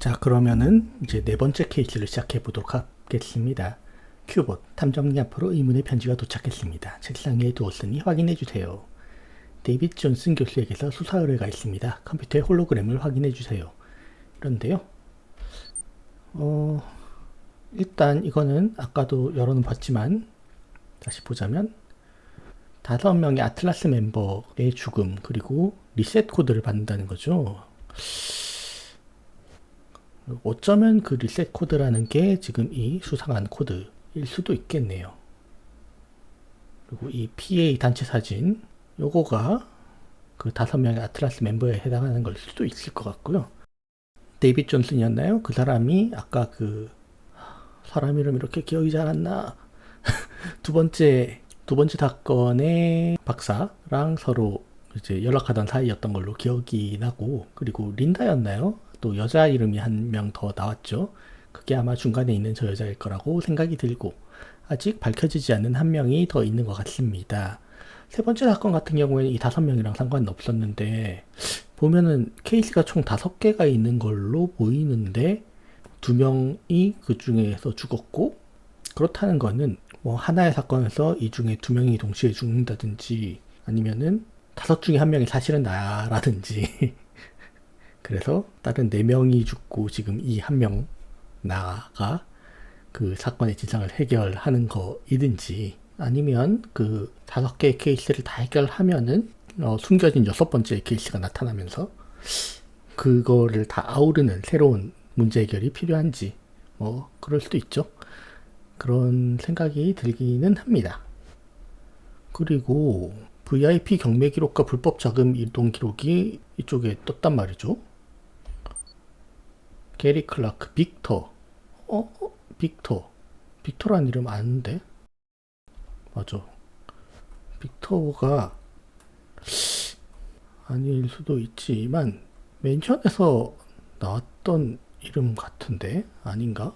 자, 그러면은 이제 네 번째 케이스를 시작해 보도록 하겠습니다. 큐봇, 탐정님 앞으로 의문의 편지가 도착했습니다. 책상 위에 두었으니 확인해 주세요. 데이빗 존슨 교수에게서 수사 의뢰가 있습니다. 컴퓨터의 홀로그램을 확인해 주세요. 이런데요. 일단 이거는 아까도 열어는 봤지만 다시 보자면 5명의 아틀라스 멤버의 죽음 그리고 리셋 코드를 받는다는 거죠. 어쩌면 그 리셋 코드라는 게 지금 이 수상한 코드일 수도 있겠네요. 그리고 이 PA 단체 사진 요거가 그 5명의 아틀라스 멤버에 해당하는 걸 수도 있을 것 같고요. 데이빗 존슨이었나요? 그 사람이 아까 그 사람 이름 이렇게 기억이 잘 안 나. 두 번째 사건의 박사랑 서로 이제 연락하던 사이였던 걸로 기억이 나고, 그리고 린다였나요? 또 여자 이름이 한 명 더 나왔죠. 그게 아마 중간에 있는 저 여자일 거라고 생각이 들고, 아직 밝혀지지 않는 한 명이 더 있는 것 같습니다. 세 번째 사건 같은 경우에는 이 5명이랑 상관은 없었는데, 보면은 케이스가 총 5개가 있는 걸로 보이는데 2명이 그 중에서 죽었고, 그렇다는 거는 뭐 하나의 사건에서 이 중에 2명이 동시에 죽는다든지 아니면은 5 중에 1명이 사실은 나라든지 그래서 다른 4명이 죽고 지금 이 1명 나가 그 사건의 진상을 해결하는 거이든지, 아니면 그 5개의 케이스를 다 해결하면은 숨겨진 6번째 케이스가 나타나면서 그거를 다 아우르는 새로운 문제 해결이 필요한지 뭐 그럴 수도 있죠. 그런 생각이 들기는 합니다. 그리고 VIP 경매 기록과 불법 자금 이동 기록이 이쪽에 떴단 말이죠. 게리 클라크, 빅터. 빅터란 이름 아는데? 맞아. 빅터가 아닐 수도 있지만 맨션에서 나왔던 이름 같은데? 아닌가?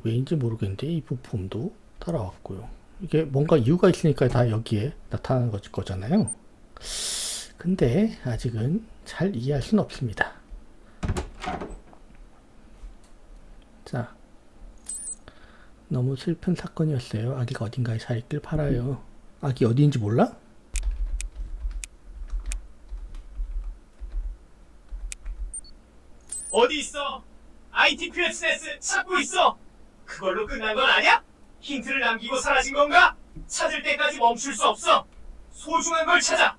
왜인지 모르겠는데 이 부품도 따라왔고요. 이게 뭔가 이유가 있으니까 다 여기에 나타나는 거잖아요. 근데 아직은 잘 이해할 수는 없습니다. 자, 너무 슬픈 사건이었어요. 아기가 어딘가에 잘 있길 바라요. 아기 어디인지 몰라? 어디 있어? ITPSS 찾고 있어. 그걸로 끝난 건 아니야? 힌트를 남기고 사라진 건가? 찾을 때까지 멈출 수 없어. 소중한 걸 찾아.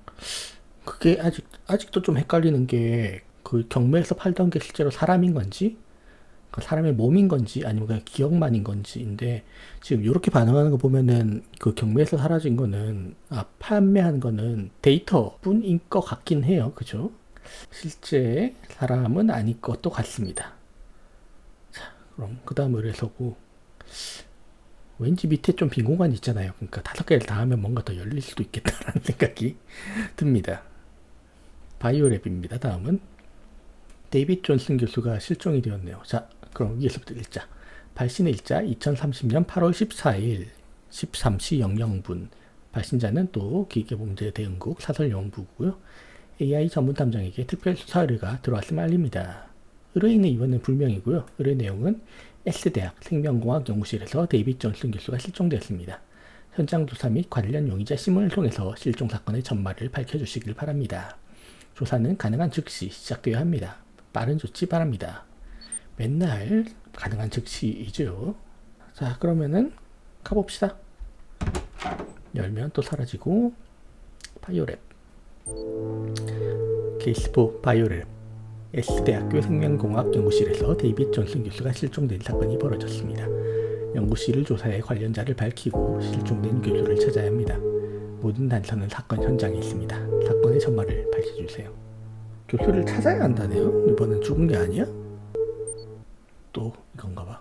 그게 아직도 좀 헷갈리는 게, 그 경매에서 팔던 게 실제로 사람인 건지, 그 사람의 몸인 건지, 아니면 그냥 기억만인 건지인데, 지금 이렇게 반응하는 거 보면은 그 경매에서 사라진 거는, 판매한 거는 데이터뿐인 것 같긴 해요. 그죠? 실제 사람은 아닐 것도 같습니다. 자, 그럼 그 다음 의뢰서고, 왠지 밑에 좀 빈 공간이 있잖아요. 그러니까 5개를 다 하면 뭔가 더 열릴 수도 있겠다라는 생각이 듭니다. 바이오랩입니다. 다음은 데이빗 존슨 교수가 실종이 되었네요. 자, 그럼 위에서부터 읽자. 발신 일자 2030년 8월 14일 13시 00분. 발신자는 또 기계범죄대응국 사설연구고요. AI 전문 탐정에게 특별 수사 의뢰가 들어왔음을 알립니다. 의뢰인의 이유는 불명이고요. 의뢰 내용은 S대학 생명공학 연구실에서 데이빗 존슨 교수가 실종되었습니다. 현장 조사 및 관련 용의자 신문을 통해서 실종 사건의 전말을 밝혀주시길 바랍니다. 조사는 가능한 즉시 시작되어야 합니다. 빠른 조치 바랍니다. 맨날 가능한 즉시이죠. 자, 그러면은 가봅시다. 열면 또 사라지고, 바이오랩. 케이스4 바이오랩. S대학교 생명공학 연구실에서 데이빗 존슨 교수가 실종된 사건이 벌어졌습니다. 연구실을 조사해 관련자를 밝히고 실종된 교수를 찾아야 합니다. 모든 단서는 사건 현장에 있습니다. 사건의 전말을 밝혀주세요. 교수를 찾아야 한다네요? 이번엔 죽은 게 아니야? 또 이건가 봐.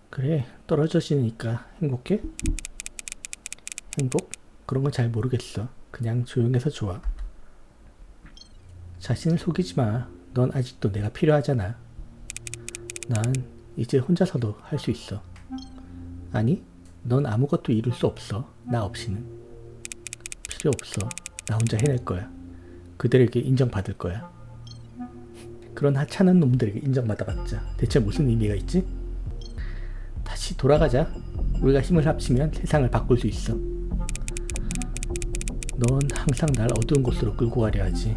그래, 떨어져지니까 행복해? 행복? 그런 건 잘 모르겠어. 그냥 조용해서 좋아. 자신을 속이지 마. 넌 아직도 내가 필요하잖아. 난 이제 혼자서도 할 수 있어. 아니, 넌 아무것도 이룰 수 없어. 나 없이는. 필요 없어. 나 혼자 해낼 거야. 그들에게 인정받을 거야. 그런 하찮은 놈들에게 인정받아봤자 대체 무슨 의미가 있지? 다시 돌아가자. 우리가 힘을 합치면 세상을 바꿀 수 있어. 넌 항상 날 어두운 곳으로 끌고 가려 하지.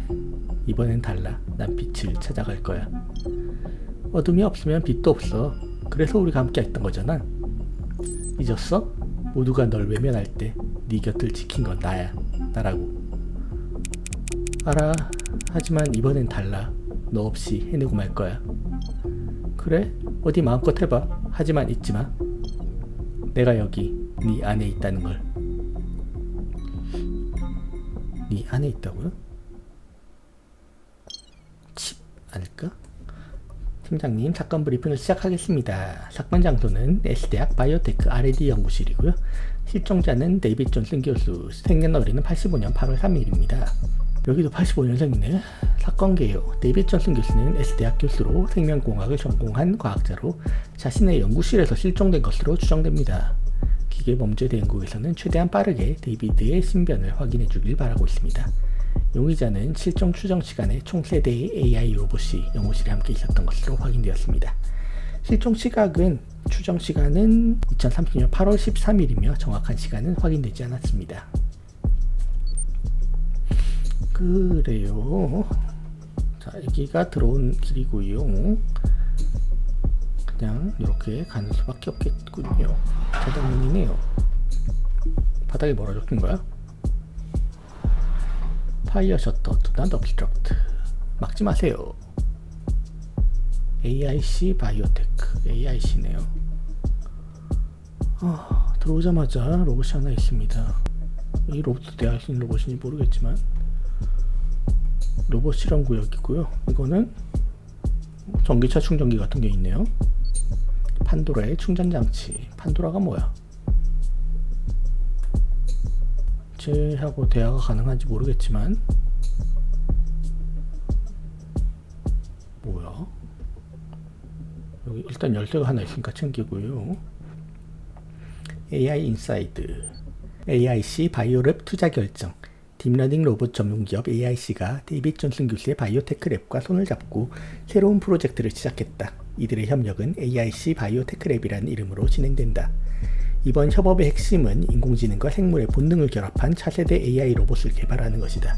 이번엔 달라. 난 빛을 찾아갈 거야. 어둠이 없으면 빛도 없어. 그래서 우리가 함께 했던 거잖아. 잊었어? 모두가 널 외면할 때 네 곁을 지킨 건 나라고. 알아. 하지만 이번엔 달라. 너 없이 해내고 말 거야. 그래? 어디 마음껏 해봐. 하지만 잊지 마. 내가 여기 네 안에 있다는 걸. 네 안에 있다고요? 칩 아닐까? 팀장님, 사건 브리핑을 시작하겠습니다. 사건 장소는 S대학 바이오테크 R&D 연구실이고요. 실종자는 데이빗 존슨 교수, 생년월일은 85년 8월 3일입니다. 여기도 85년생이네. 사건 개요. 데이빗 존슨 교수는 S대학 교수로 생명공학을 전공한 과학자로 자신의 연구실에서 실종된 것으로 추정됩니다. 기계범죄대응국에서는 최대한 빠르게 데이비드의 신변을 확인해 주길 바라고 있습니다. 용의자는 실종 추정 시간에 총 3대의 AI 로봇이 연구실에 함께 있었던 것으로 확인되었습니다. 실종 시각은 추정 시간은 2030년 8월 13일이며 정확한 시간은 확인되지 않았습니다. 그래요. 자, 여기가 들어온 길이고요. 그냥 이렇게 가는 수밖에 없겠군요. 자동문이네요. 바닥에 뭐라 적힌 거야? 파이어 셔터 do not obstruct. 막지 마세요. AIC 바이오테크. AIC네요. 들어오자마자 로봇이 하나 있습니다. 이 로봇도 내가 쓰는 로봇인지 모르겠지만 로봇 실험 구역이고요. 이거는 전기차 충전기 같은 게 있네요. 판도라의 충전 장치. 판도라가 뭐야? 쟤하고 대화가 가능한지 모르겠지만 뭐야? 여기 일단 열쇠가 하나 있으니까 챙기고요. AI 인사이드. AIC 바이오랩 투자 결정. 딥러닝 로봇 전문기업 AIC가 데이빗 존슨 교수의 바이오테크 랩과 손을 잡고 새로운 프로젝트를 시작했다. 이들의 협력은 AIC 바이오테크 랩이라는 이름으로 진행된다. 이번 협업의 핵심은 인공지능과 생물의 본능을 결합한 차세대 AI 로봇을 개발하는 것이다.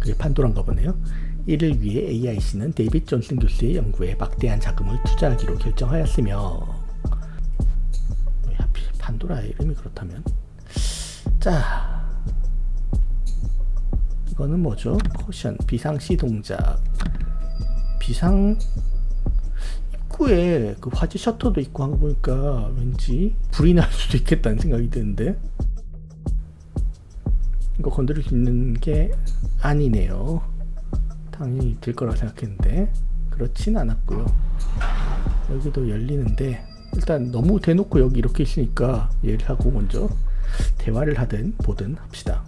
그게 판도란가 보네요. 이를 위해 AIC는 데이빗 존슨 교수의 연구에 막대한 자금을 투자하기로 결정하였으며, 왜 하필 판도라의 이름이 그렇다면? 자, 이거는 뭐죠? 포션, 비상시 동작. 비상 입구에 그 화재 셔터도 있고 한 거 보니까 왠지 불이 날 수도 있겠다는 생각이 드는데, 이거 건드릴 수 있는 게 아니네요. 당연히 될 거라고 생각했는데 그렇진 않았고요. 여기도 열리는데 일단 너무 대놓고 여기 이렇게 있으니까 얘를 하고 먼저 대화를 하든 보든 합시다.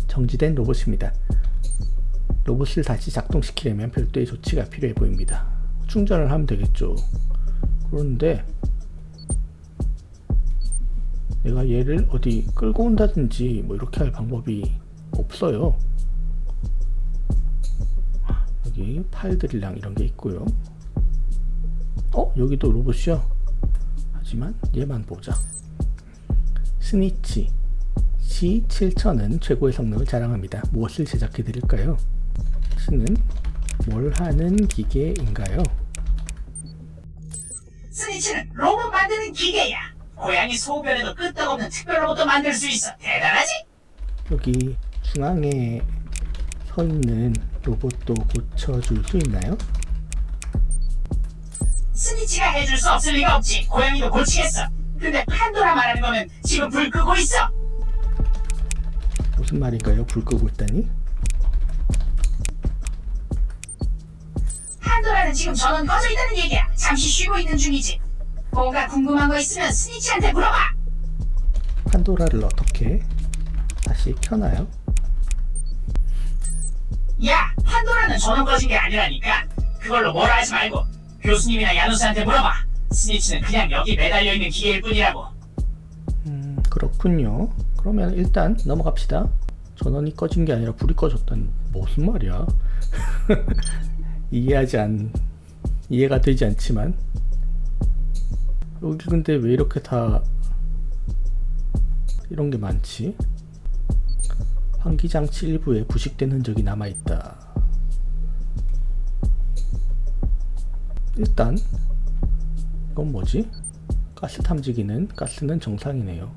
정지된 로봇입니다. 로봇을 다시 작동시키려면 별도의 조치가 필요해 보입니다. 충전을 하면 되겠죠. 그런데 내가 얘를 어디 끌고 온다든지 뭐 이렇게 할 방법이 없어요. 여기 파일들이랑 이런 게 있고요. 여기도 로봇이요. 하지만 얘만 보자. 스니치 C7000은 최고의 성능을 자랑합니다. 무엇을 제작해 드릴까요? C는 뭘 하는 기계인가요? 스니치는 로봇 만드는 기계야. 고양이 소변에도 끄떡없는 특별 로봇도 만들 수 있어. 대단하지? 여기 중앙에 서 있는 로봇도 고쳐줄 수 있나요? 스니치가 해줄 수 없을 리가 없지. 고양이도 고치겠어. 근데 판도라 말하는 거는 지금 불 끄고 있어. 무슨 말인가요? 불 끄고 있다니? 판도라는 지금 전원 꺼져 있다는 얘기야. 잠시 쉬고 있는 중이지. 뭔가 궁금한 거 있으면 스니치한테 물어봐. 판도라를 어떻게 다시 켜나요? 야, 판도라는 전원 꺼진 게 아니라니까. 그걸로 뭐라 하지 말고 교수님이나 야누스한테 물어봐. 스니치는 그냥 여기 매달려 있는 기계일 뿐이라고. 그렇군요. 그러면 일단 넘어갑시다. 전원이 꺼진 게 아니라 불이 꺼졌다는 무슨 말이야? 이해가 되지 않지만, 여기 근데 왜 이렇게 다 이런 게 많지? 환기장치 일부에 부식된 흔적이 남아있다. 일단 이건 뭐지? 가스 탐지기는 가스는 정상이네요.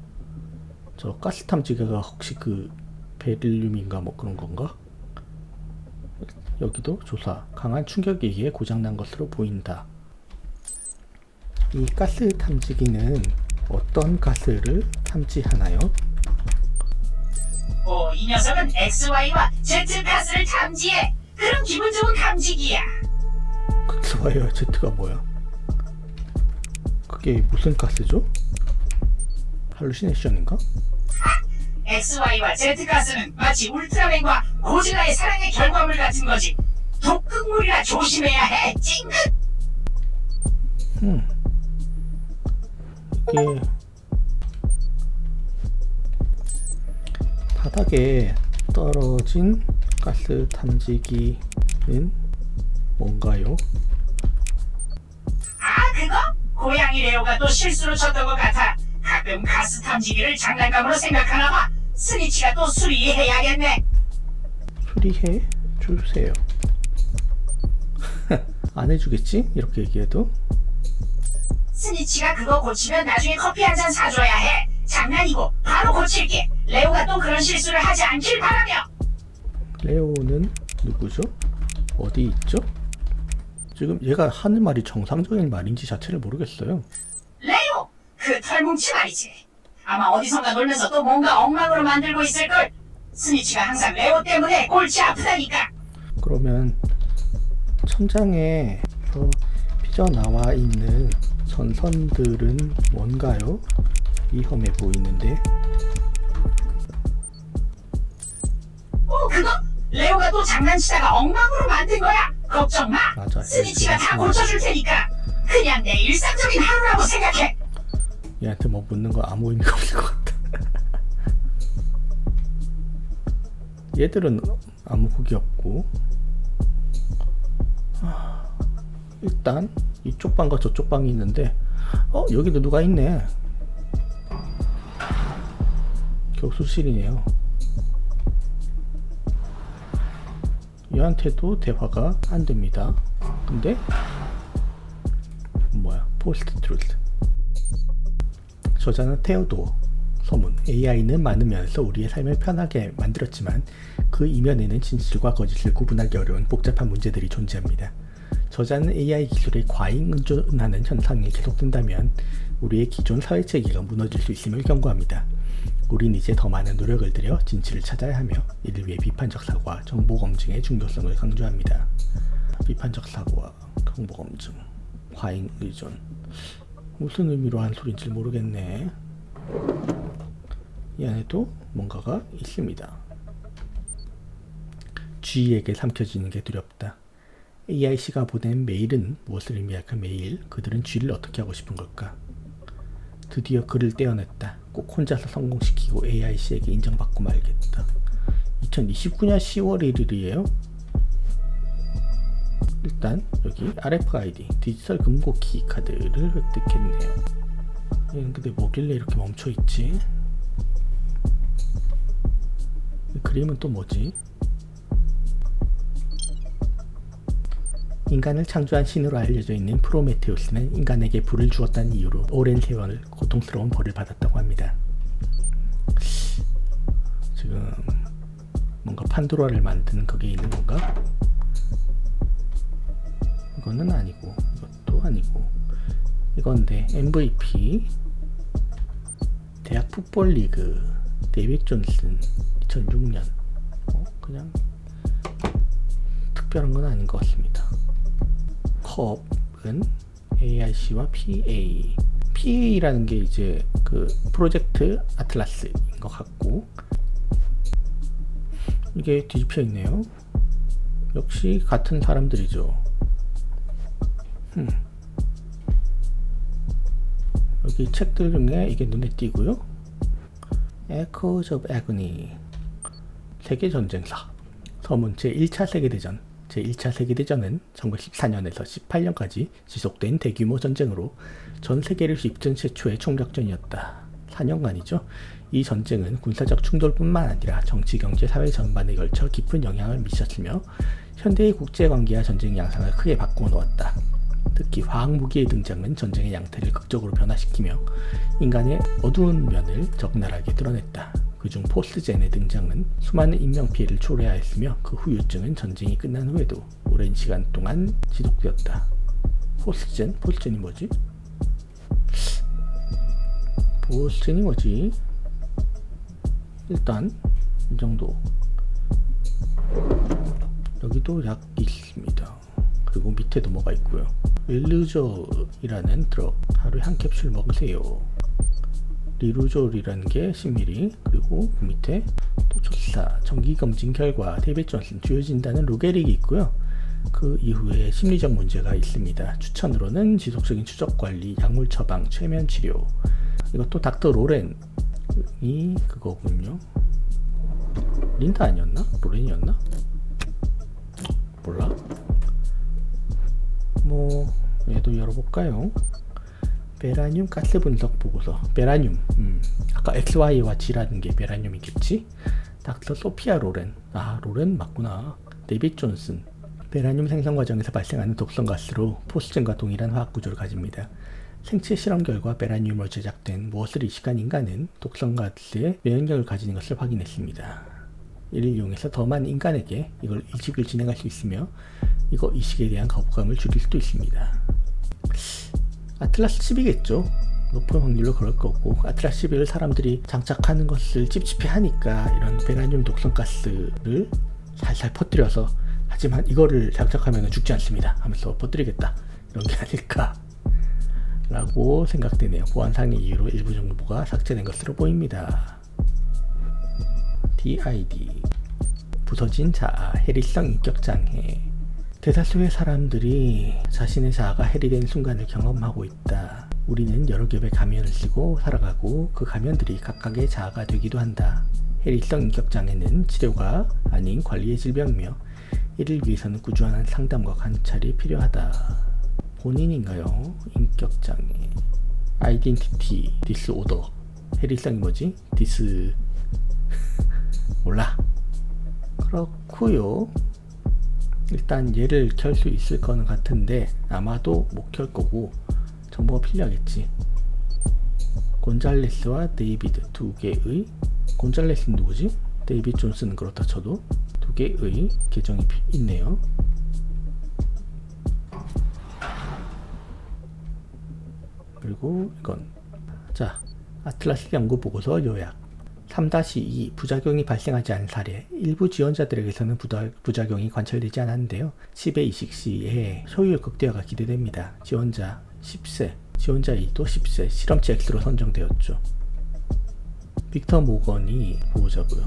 저 가스 탐지기가 혹시 그 베릴륨인가 뭐 그런 건가? 여기도 조사. 강한 충격에 의해 고장난 것으로 보인다. 이 가스 탐지기는 어떤 가스를 탐지하나요? 오, 이 녀석은 XY와 Z 가스를 탐지해. 그럼 기분 좋은 탐지기야. XY와 Z가 뭐야? 그게 무슨 가스죠? 할루시네이션인가? XY와 Z 가스는 마치 울트라맨과 고질라의 사랑의 결과물 같은 거지. 독극물이라 조심해야 해. 찡긋. 이게 바닥에 떨어진 가스 탐지기는 뭔가요? 아, 그거? 고양이 레오가 또 실수로 쳤던 것 같아. 가끔 가스 탐지기를 장난감으로 생각하나 봐. 스니치가 또 수리해야겠네. 수리해 주세요. 안 해주겠지? 이렇게 얘기해도. 스니치가 그거 고치면 나중에 커피 한 잔 사줘야 해. 장난이고 바로 고칠게. 레오가 또 그런 실수를 하지 않길 바라며. 레오는 누구죠? 어디 있죠? 지금 얘가 하는 말이 정상적인 말인지 자체를 모르겠어요. 레오! 그 털뭉치 말이지. 아마 어디선가 놀면서 또 뭔가 엉망으로 만들고 있을걸. 스니치가 항상 레오 때문에 골치 아프다니까. 그러면 천장에 삐져나와 있는 전선들은 뭔가요? 위험해 보이는데. 그거? 레오가 또 장난치다가 엉망으로 만든 거야. 걱정 마. 맞아, 스니치가 다 고쳐줄 테니까. 그냥 내 일상적인 하루라고 생각해. 얘한테 뭐 묻는 거 아무 의미가 없을 것 같다. 얘들은 아무 곡이 없고. 일단 이쪽 방과 저쪽 방이 있는데, 여기도 누가 있네. 교수실이네요. 얘한테도 대화가 안 됩니다. 근데 뭐야? 포스트 트루스. 저자는 테오도어. 서문. AI는 많으면서 우리의 삶을 편하게 만들었지만 그 이면에는 진실과 거짓을 구분하기 어려운 복잡한 문제들이 존재합니다. 저자는 AI 기술에 과잉 의존하는 현상이 계속된다면 우리의 기존 사회체계가 무너질 수 있음을 경고합니다. 우린 이제 더 많은 노력을 들여 진실을 찾아야 하며 이를 위해 비판적 사고와 정보 검증의 중요성을 강조합니다. 비판적 사고와 정보 검증, 과잉 의존. 무슨 의미로 한 소린지 모르겠네. 이 안에도 뭔가가 있습니다. G에게 삼켜지는 게 두렵다. AIC가 보낸 메일은 무엇을 의미할까? 메일. 그들은 G를 어떻게 하고 싶은 걸까? 드디어 그를 떼어냈다. 꼭 혼자서 성공시키고 AIC에게 인정받고 말겠다. 2029년 10월 1일이에요. 일단 여기 RFID 디지털 금고키 카드를 획득했네요. 얘는 근데 뭐길래 이렇게 멈춰있지? 그림은 또 뭐지? 인간을 창조한 신으로 알려져 있는 프로메테우스는 인간에게 불을 주었다는 이유로 오랜 세월 고통스러운 벌을 받았다고 합니다. 지금 뭔가 판도라를 만드는 그게 있는 건가? 이거는 아니고 이것도 아니고 이건데 MVP 대학 풋볼 리그 데이빗 존슨 2006년 그냥 특별한 건 아닌 것 같습니다. 컵은 AIC와 PA라는 게 이제 그 프로젝트 아틀라스인 것 같고 이게 뒤집혀 있네요. 역시 같은 사람들이죠. 여기 책들 중에 이게 눈에 띄고요. Echoes of Agony 세계전쟁사 서문 제1차 세계대전 제1차 세계대전은 1914년에서 18년까지 지속된 대규모 전쟁으로 전 세계를 휩든 최초의 총력전이었다. 4년간이죠. 이 전쟁은 군사적 충돌뿐만 아니라 정치, 경제, 사회 전반에 걸쳐 깊은 영향을 미쳤으며 현대의 국제관계와 전쟁 양상을 크게 바꿔놓았다. 특히 화학무기의 등장은 전쟁의 양태를 극적으로 변화시키며 인간의 어두운 면을 적나라하게 드러냈다. 그중 포스젠의 등장은 수많은 인명피해를 초래하였으며 그 후유증은 전쟁이 끝난 후에도 오랜 시간 동안 지속되었다. 포스젠이 뭐지? 포스젠이 뭐지? 일단 이 정도. 여기도 약 있습니다. 그리고 밑에도 뭐가 있고요. 릴루졸이라는 드럭, 하루에 한 캡슐 먹으세요. 리루졸이라는 게 10ml, 그리고 그 밑에 또 조사, 정기검진 결과 데이빗 존슨 주요 진단은 로게릭이 있고요. 그 이후에 심리적 문제가 있습니다. 추천으로는 지속적인 추적관리, 약물 처방, 최면 치료. 이것도 닥터 로렌이 그거군요. 린다 아니었나? 로렌이었나? 몰라. 뭐 얘도 열어볼까요? 베라늄 가스 분석 보고서. 베라늄. 아까 XY와 G라는 게 베라늄이겠지? 닥터 소피아 로렌. 아, 로렌 맞구나. 데이빗 존슨. 베라늄 생성 과정에서 발생하는 독성 가스로 포스젠과 동일한 화학 구조를 가집니다. 생체 실험 결과 베라늄으로 제작된 무엇을 이식한 인간은 독성 가스에 면역력을 가지는 것을 확인했습니다. 이를 이용해서 더 많은 인간에게 이걸 이식을 진행할 수 있으며 이거 이식에 대한 거부감을 줄일 수도 있습니다. 아틀라스 칩이겠죠. 높은 확률로 그럴 거고, 아틀라스 11을 사람들이 장착하는 것을 찝찝해하니까 이런 베라늄 독성 가스를 살살 퍼뜨려서, 하지만 이거를 장착하면 죽지 않습니다 하면서 퍼뜨리겠다, 이런 게 아닐까 라고 생각되네요. 보안상의 이유로 일부 정보가 삭제된 것으로 보입니다. DID 부서진 자아, 해리성 인격장애. 대다수의 사람들이 자신의 자아가 해리된 순간을 경험하고 있다. 우리는 여러 겹의 가면을 쓰고 살아가고 그 가면들이 각각의 자아가 되기도 한다. 해리성 인격장애는 치료가 아닌 관리의 질병이며 이를 위해서는 꾸준한 상담과 관찰이 필요하다. 본인인가요? 인격장애. 아이덴티티 디스오더. 해리성이 뭐지? 몰라. 그렇구요. 일단 얘를 켤 수 있을 거는 같은데 아마도 못 켤 거고 정보가 필요하겠지. 곤잘레스와 데이비드 두 개의, 곤잘레스는 누구지? 데이빗 존슨은 그렇다 쳐도 두 개의 계정이 있네요. 그리고 이건 자, 아틀라스 연구 보고서 요약. 3-2 부작용이 발생하지 않은 사례. 일부 지원자들에게서는 부작용이 관찰되지 않았는데요. 칩의 이식 시에 효율 극대화가 기대됩니다. 지원자 10세, 지원자 2도 10세, 실험체 X로 선정되었죠. 빅터 모건이 보호자고요.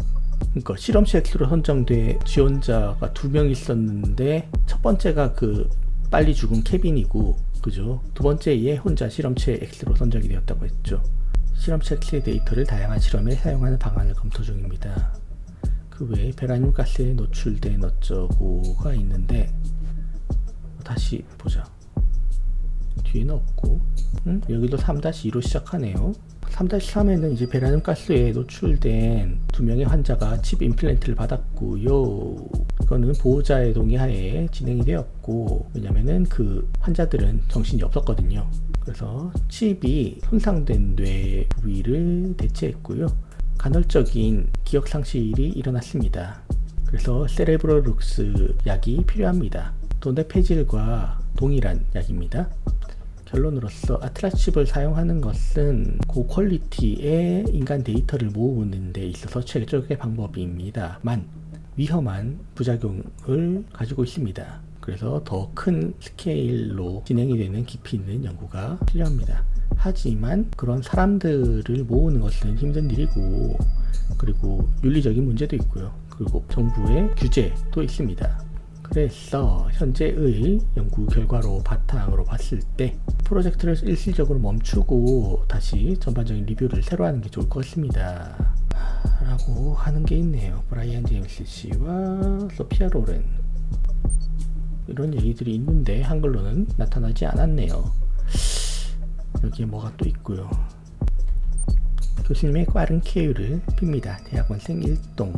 그러니까 실험체 X로 선정된 지원자가 2명 있었는데 첫 번째가 그 빨리 죽은 케빈이고, 그죠? 두 번째 얘 혼자 실험체 X로 선정이 되었다고 했죠. 실험체 X의 데이터를 다양한 실험에 사용하는 방안을 검토 중입니다. 그 외에 베라늄 가스에 노출된 어쩌고가 있는데, 다시 보자. 뒤에는 없고, 여기도 3-2로 시작하네요. 3-3에는 이제 베라늄 가스에 노출된 2명의 환자가 칩 임플란트를 받았고요. 이거는 보호자의 동의하에 진행이 되었고, 왜냐면은 그 환자들은 정신이 없었거든요. 그래서 칩이 손상된 뇌 부위를 대체했고요. 간헐적인 기억 상실이 일어났습니다. 그래서 세레브로룩스 약이 필요합니다. 도네페질과 동일한 약입니다. 결론으로서 아틀라스 칩을 사용하는 것은 고퀄리티의 인간 데이터를 모으는 데 있어서 최적의 방법입니다만 위험한 부작용을 가지고 있습니다. 그래서 더 큰 스케일로 진행이 되는 깊이 있는 연구가 필요합니다. 하지만 그런 사람들을 모으는 것은 힘든 일이고, 그리고 윤리적인 문제도 있고요. 그리고 정부의 규제도 있습니다. 그래서 현재의 연구 결과로 바탕으로 봤을 때 프로젝트를 일시적으로 멈추고 다시 전반적인 리뷰를 새로 하는 게 좋을 것 같습니다 라고 하는 게 있네요. 브라이언 제임스 씨와 소피아 로렌. 이런 얘기들이 있는데 한글로는 나타나지 않았네요. 여기에 뭐가 또 있고요. 교수님의 빠른 쾌유를 빕니다. 대학원생 일동에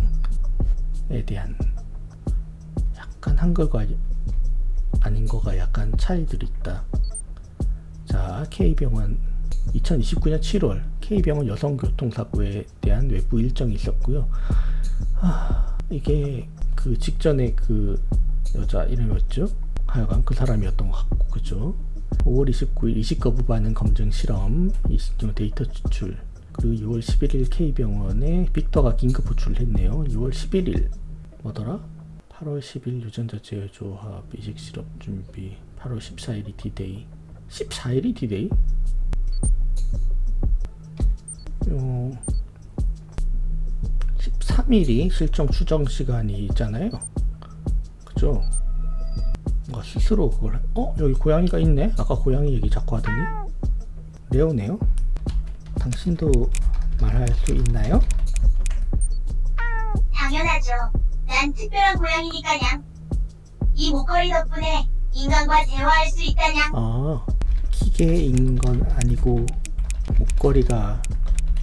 대한 약간 한글과 아닌 거가 약간 차이들이 있다. 자, K병원 2029년 7월 K병원 여성교통사고에 대한 외부 일정이 있었고요. 이게 그 직전에 그 여자 이름이었죠? 하여간 그 사람이었던 것 같고, 그죠? 5월 29일 이식 거부 반응 검증 실험 이식경 데이터 추출, 그리고 6월 11일 K병원에 빅터가 긴급 호출했네요. 6월 11일 뭐더라? 8월 10일 유전자 제조합 이식 실험 준비, 8월 14일이 디데이. 14일이 디데이? 13일이 실종 추정 시간이 있잖아요. 그죠? 뭔가 스스로 그걸 여기 고양이가 있네? 아까 고양이 얘기 자꾸 하더니 레오네요? 당신도 말할 수 있나요? 당연하죠. 난 특별한 고양이니까냥. 이 목걸이 덕분에 인간과 대화할 수 있다냥. 아, 기계인 건 아니고 목걸이가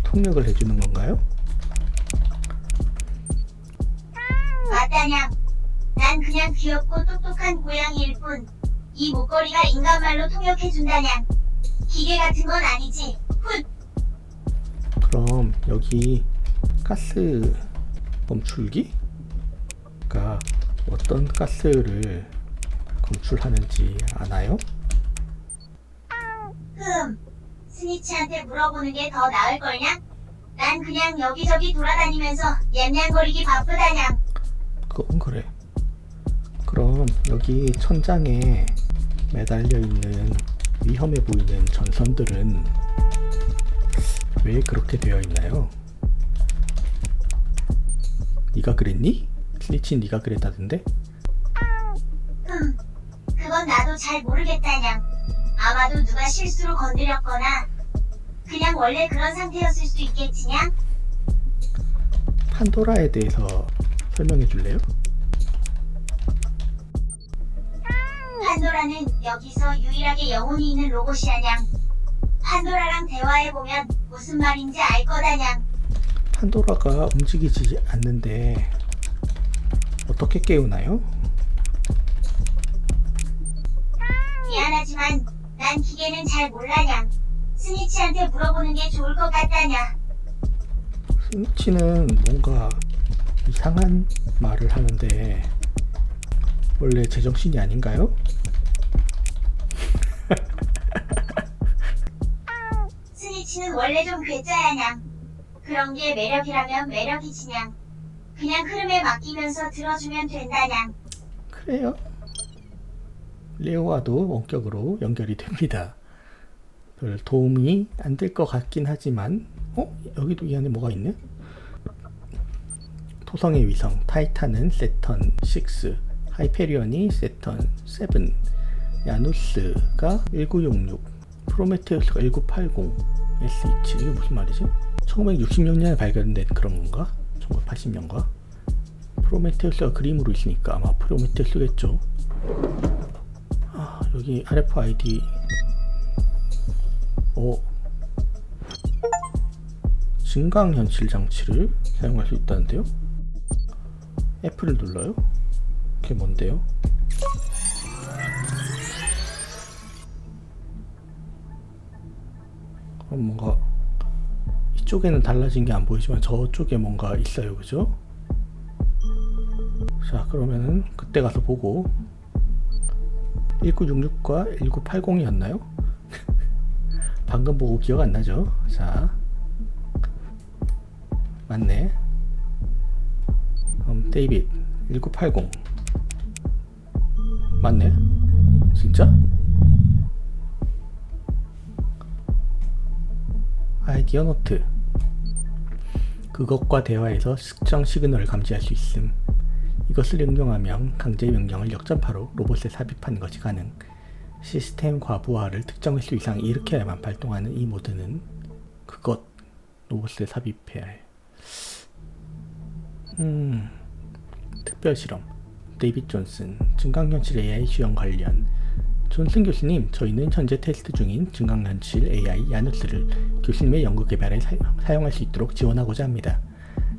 통역을 해주는 건가요? 맞다냥. 난 그냥 귀엽고 똑똑한 고양이일 뿐. 이 목걸이가 인간말로 통역해준다냥. 기계 같은 건 아니지. 훗. 그럼 여기 가스 검출기가 어떤 가스를 검출하는지 아나요? 스니치한테 물어보는 게 더 나을걸냥? 난 그냥 여기저기 돌아다니면서 냠냠거리기 바쁘다냥. 그건 그래. 그럼 여기 천장에 매달려 있는 위험해 보이는 전선들은 왜 그렇게 되어 있나요? 네가 그랬니? 스니치 네가 그랬다던데? 그건 나도 잘 모르겠다냥. 아마도 누가 실수로 건드렸거나 그냥 원래 그런 상태였을 수 있겠지냥. 판도라에 대해서 설명해 줄래요? 판도라는 여기서 유일하게 영혼이 있는 로봇이야냥. 판도라랑 대화해보면 무슨 말인지 알 거다냥. 판도라가 움직이지 않는데 어떻게 깨우나요? 미안하지만 난 기계는 잘 몰라냥. 스니치한테 물어보는 게 좋을 것 같다냐. 스니치는 뭔가 이상한 말을 하는데 원래 제정신이 아닌가요? 스니치는 원래 좀 괴짜야냥. 그런 게 매력이라면 매력이지냥. 그냥 흐름에 맡기면서 들어주면 된다냥. 그래요? 레오와도 원격으로 연결이 됩니다. 별 도움이 안 될 것 같긴 하지만 여기도 이 안에 뭐가 있네? 토성의 위성 타이탄은 세턴 6, 하이페리온이 세턴 7, 야누스가 1966, 프로메테우스가 1980, SH. 이게 무슨 말이지? 1966년에 발견된 그런 건가? 1980년가? 프로메테우스가 그림으로 있으니까 아마 프로메테우스겠죠. 여기 RFID 증강현실 장치를 사용할 수 있다는데요? F를 눌러요? 그게 뭔데요? 그럼 뭔가 이쪽에는 달라진 게 안 보이지만 저쪽에 뭔가 있어요, 그죠? 자, 그러면은 그때 가서 보고 1966과 1980이었나요? 방금 보고 기억 안 나죠? 자, 맞네. 데이빗 1980 맞네. 진짜? 아이디어 노트. 그것과 대화해서 특정 시그널을 감지할 수 있음. 이것을 응용하면 강제 명령을 역전파로 로봇에 삽입하는 것이 가능. 시스템 과부하를 특정 횟수 이상 일으켜야만 발동하는 이 모드는 그것 로봇에 삽입해야 해. 특별 실험. 데이빗 존슨, 증강현실 AI 지원 관련. 존슨 교수님, 저희는 현재 테스트 중인 증강현실 AI 야누스를 교수님의 연구 개발에 사용할 수 있도록 지원하고자 합니다.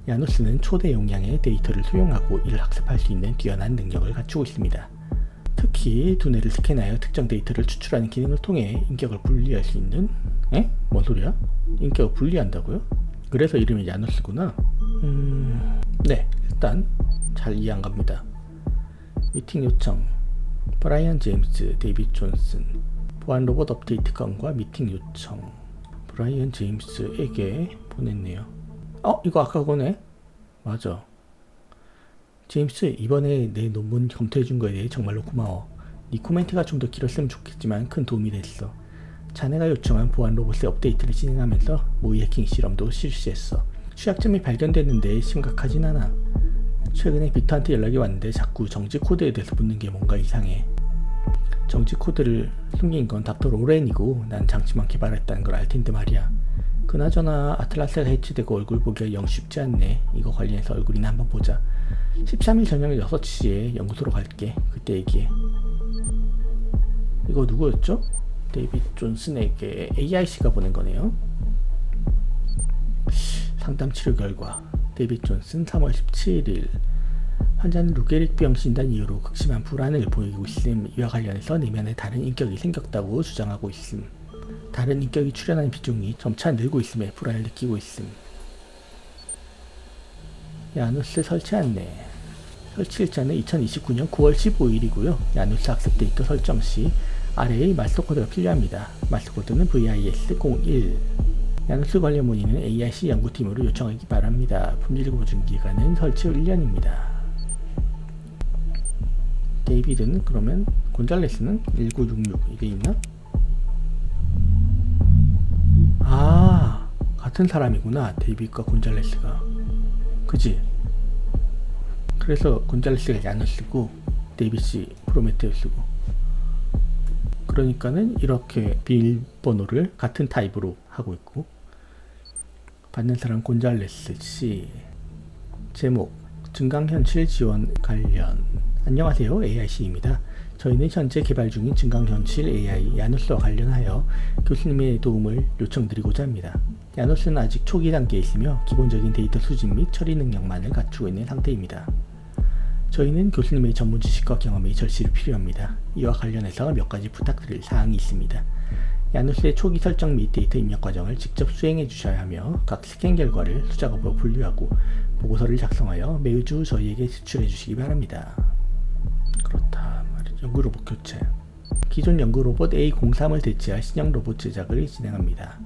야누스는 초대 용량의 데이터를 수용하고 이를 학습할 수 있는 뛰어난 능력을 갖추고 있습니다. 특히 두뇌를 스캔하여 특정 데이터를 추출하는 기능을 통해 인격을 분리할 수 있는... 뭔 소리야? 인격을 분리한다고요? 그래서 이름이 야누스구나. 네, 일단 잘 이해 안 갑니다. 미팅 요청. 브라이언 제임스, 데이빗 존슨. 보안 로봇 업데이트 건과 미팅 요청. 브라이언 제임스에게 보냈네요. 이거 아까 거네? 맞아. 제임스, 이번에 내 논문 검토해준 거에 대해 정말로 고마워. 네 코멘트가 좀 더 길었으면 좋겠지만 큰 도움이 됐어. 자네가 요청한 보안 로봇의 업데이트를 진행하면서 모의 해킹 실험도 실시했어. 취약점이 발견됐는데 심각하진 않아. 최근에 빅터한테 연락이 왔는데 자꾸 정지 코드에 대해서 묻는 게 뭔가 이상해. 정지 코드를 숨긴 건 닥터 로렌이고 난 장치만 개발했다는 걸 알 텐데 말이야. 그나저나 아틀라스가 해체되고 얼굴 보기가 영 쉽지 않네. 이거 관련해서 얼굴이나 한번 보자. 13일 저녁 6시에 연구소로 갈게. 그때 얘기해. 이거 누구였죠? 데이빗 존슨에게 AIC가 보낸 거네요. 상담 치료 결과. 데이빗 존슨 3월 17일. 환자는 루게릭병 진단 이후로 극심한 불안을 보이고 있음. 이와 관련해서 내면에 다른 인격이 생겼다고 주장하고 있음. 다른 인격이 출현하는 비중이 점차 늘고 있음에 불안을 느끼고 있음. 야누스 설치 안내. 설치 일자는 2029년 9월 15일이고요. 야누스 학습 데이터 설정 시 아래의 마스터 코드가 필요합니다. 마스터 코드는 VIS01. 야누스 관련 문의는 AIC 연구팀으로 요청하기 바랍니다. 품질 보증 기간은 설치 후 1년입니다. 데이비드는 그러면 곤잘레스는 1966 이게 있나? 같은 사람이구나. 데이빗과 곤잘레스가. 그지? 그래서 곤잘레스가 야누스고 데이빗이 프로메테우스고. 그러니까는 이렇게 비밀번호를 같은 타입으로 하고 있고. 받는 사람 곤잘레스 씨. 제목 증강현실 지원 관련. 안녕하세요, AIC입니다. 저희는 현재 개발 중인 증강현실 AI 야누스와 관련하여 교수님의 도움을 요청드리고자 합니다. 야누스는 아직 초기 단계에 있으며 기본적인 데이터 수집 및 처리 능력만을 갖추고 있는 상태입니다. 저희는 교수님의 전문 지식과 경험이 절실히 필요합니다. 이와 관련해서 몇 가지 부탁드릴 사항이 있습니다. 야누스의 초기 설정 및 데이터 입력 과정을 직접 수행해 주셔야 하며 각 스캔 결과를 수작업으로 분류하고 보고서를 작성하여 매주 저희에게 제출해 주시기 바랍니다. 그렇다 말이죠. 연구 로봇 교체. 기존 연구 로봇 A03을 대체할 신형 로봇 제작을 진행합니다.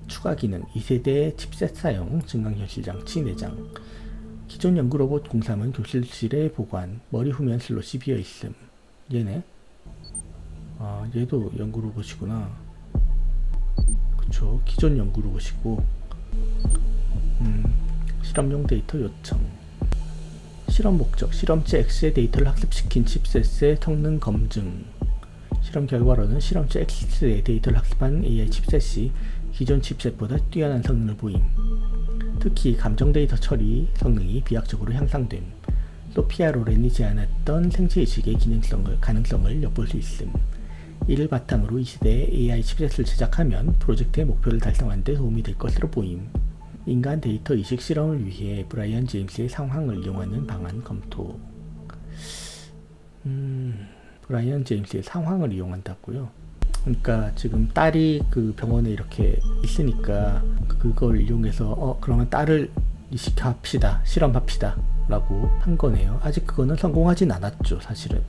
추가 기능 2세대 칩셋 사용, 증강현실 장치 내장. 기존 연구 로봇 03은 교실실에 보관, 머리 후면 슬롯이 비어 있음. 얘네? 얘도 연구 로봇이구나. 그쵸. 기존 연구 로봇이고. 실험용 데이터 요청. 실험 목적, 실험체 X의 데이터를 학습시킨 칩셋의 성능 검증. 실험 결과로는 실험체 X의 데이터를 학습한 AI 칩셋이 기존 칩셋보다 뛰어난 성능을 보임. 특히 감정 데이터 처리 성능이 비약적으로 향상됨. 소피아 로렌이 제안했던 생체의식의 가능성을 엿볼 수 있음. 이를 바탕으로 2세대 AI 칩셋을 제작하면 프로젝트의 목표를 달성하는 데 도움이 될 것으로 보임. 인간 데이터 이식 실험을 위해 브라이언 제임스의 상황을 이용하는 방안 검토. 브라이언 제임스의 상황을 이용한다고요? 그러니까 지금 딸이 그 병원에 이렇게 있으니까 그걸 이용해서 그러면 딸을 이식합시다, 실험합시다 라고 한 거네요. 아직 그거는 성공하진 않았죠, 사실은.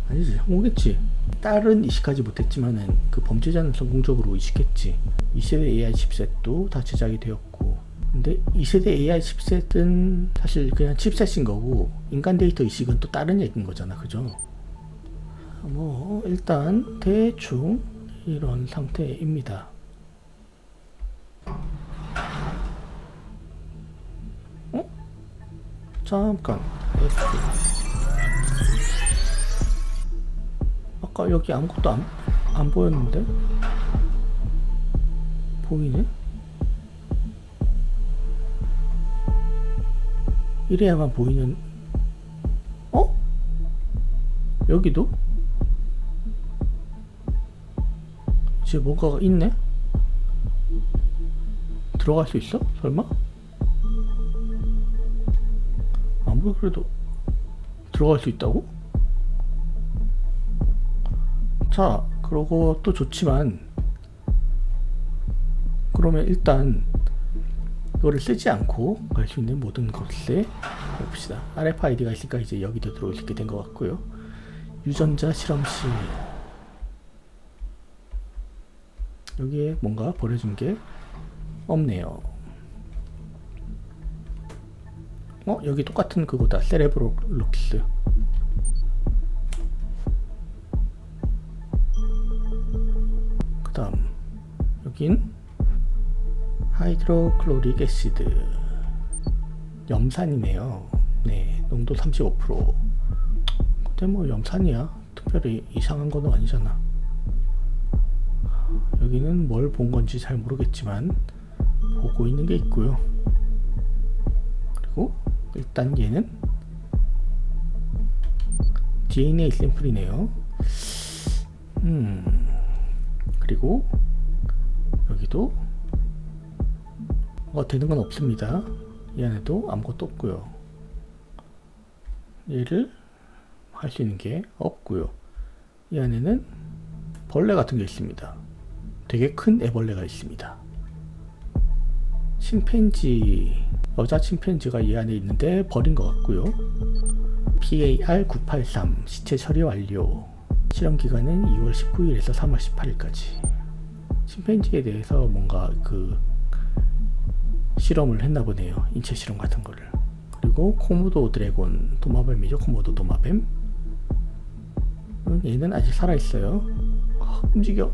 아니지, 성공했지. 딸은 이식하지 못했지만은 그 범죄자는 성공적으로 이식했지. 2세대 AI 칩셋도 다 제작이 되었고. 근데 2세대 AI 칩셋은 사실 그냥 칩셋인 거고 인간 데이터 이식은 또 다른 얘기인 거잖아, 그죠? 뭐 일단 대충 이런 상태입니다. 잠깐. 아까 여기 아무것도 안 보였는데? 보이네? 이래야만 보이는. 여기도 이제 뭔가가 있네? 들어갈 수 있어? 설마? 아무리 그래도 들어갈 수 있다고? 자, 그러고 또 좋지만 그러면 일단 이거를 쓰지 않고 갈 수 있는 모든 곳에 봅시다. RFID가 있으니까 이제 여기도 들어올 수 있게 된 것 같고요. 유전자 실험실, 여기에 뭔가 버려진 게 없네요. 여기 똑같은 그거다. 세레브로록스. 그 다음 여긴 하이드로클로릭 애시드, 염산이네요. 네, 농도 35%. 근데 뭐 염산이야. 특별히 이상한 건 아니잖아. 여기는 뭘 본 건지 잘 모르겠지만 보고 있는 게 있고요. 그리고 일단 얘는 DNA 샘플이네요. 그리고 여기도 뭐가 되는 건 없습니다. 이 안에도 아무것도 없고요. 얘를 할 수 있는 게 없고요. 이 안에는 벌레 같은 게 있습니다. 되게 큰 애벌레가 있습니다. 침팬지, 여자 침팬지가 이 안에 있는데 버린 것 같고요. PAR-983 시체 처리 완료. 실험 기간은 2월 19일에서 3월 18일까지. 침팬지에 대해서 뭔가 그 실험을 했나 보네요. 인체 실험 같은 거를. 그리고 코모도 드래곤 도마뱀이죠. 코모도 도마뱀. 얘는 아직 살아있어요. 움직여.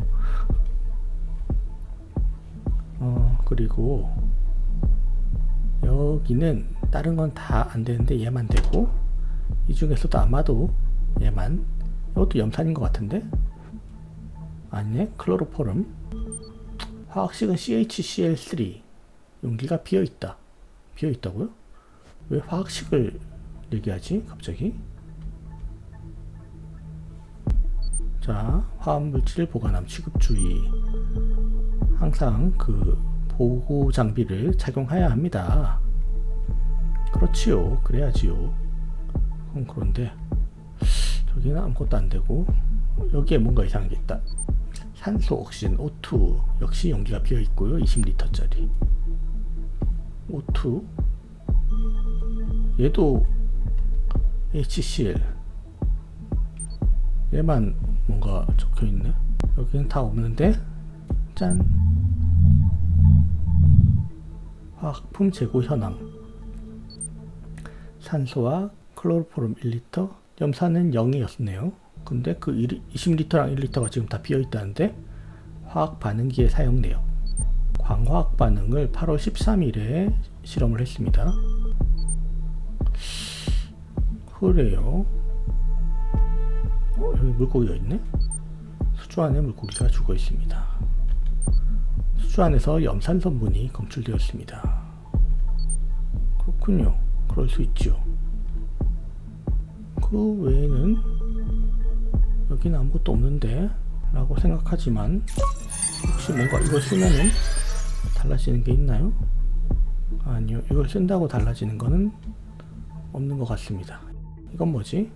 그리고 여기는 다른 건 다 안 되는데 얘만 되고, 이 중에서도 아마도 얘만, 이것도 염산인 것 같은데? 아니네. 클로로포름. 화학식은 CHCl3. 용기가 비어있다. 비어있다고요? 왜 화학식을 얘기하지? 갑자기? 자, 화합물질 보관함 취급주의. 항상 그 보호 장비를 착용해야 합니다. 그렇지요. 그래야지요. 그런데 저기는 아무것도 안 되고, 여기에 뭔가 이상한 게 있다. 산소, 옥시젠, O2 역시 용기가 비어 있고요. 20리터짜리 O2. 얘도 HCl. 얘만 뭔가 적혀 있네. 여기는 다 없는데, 짠. 화학품 재고 현황. 산소와 클로로포름 1리터, 염산은 0이었네요. 근데 그 20리터랑 1리터가 지금 다 비어 있다는데, 화학 반응기에 사용 내역. 광화학 반응을 8월 13일에 실험을 했습니다. 그래요. 여기 물고기가 있네? 수주 안에 물고기가 죽어 있습니다. 수주 안에서 염산 성분이 검출되었습니다. 그렇군요. 그럴 수 있죠. 그 외에는 여기는 아무것도 없는데 라고 생각하지만, 혹시 뭔가 이걸 쓰면은 달라지는 게 있나요? 아니요. 이걸 쓴다고 달라지는 거는 없는 것 같습니다. 이건 뭐지?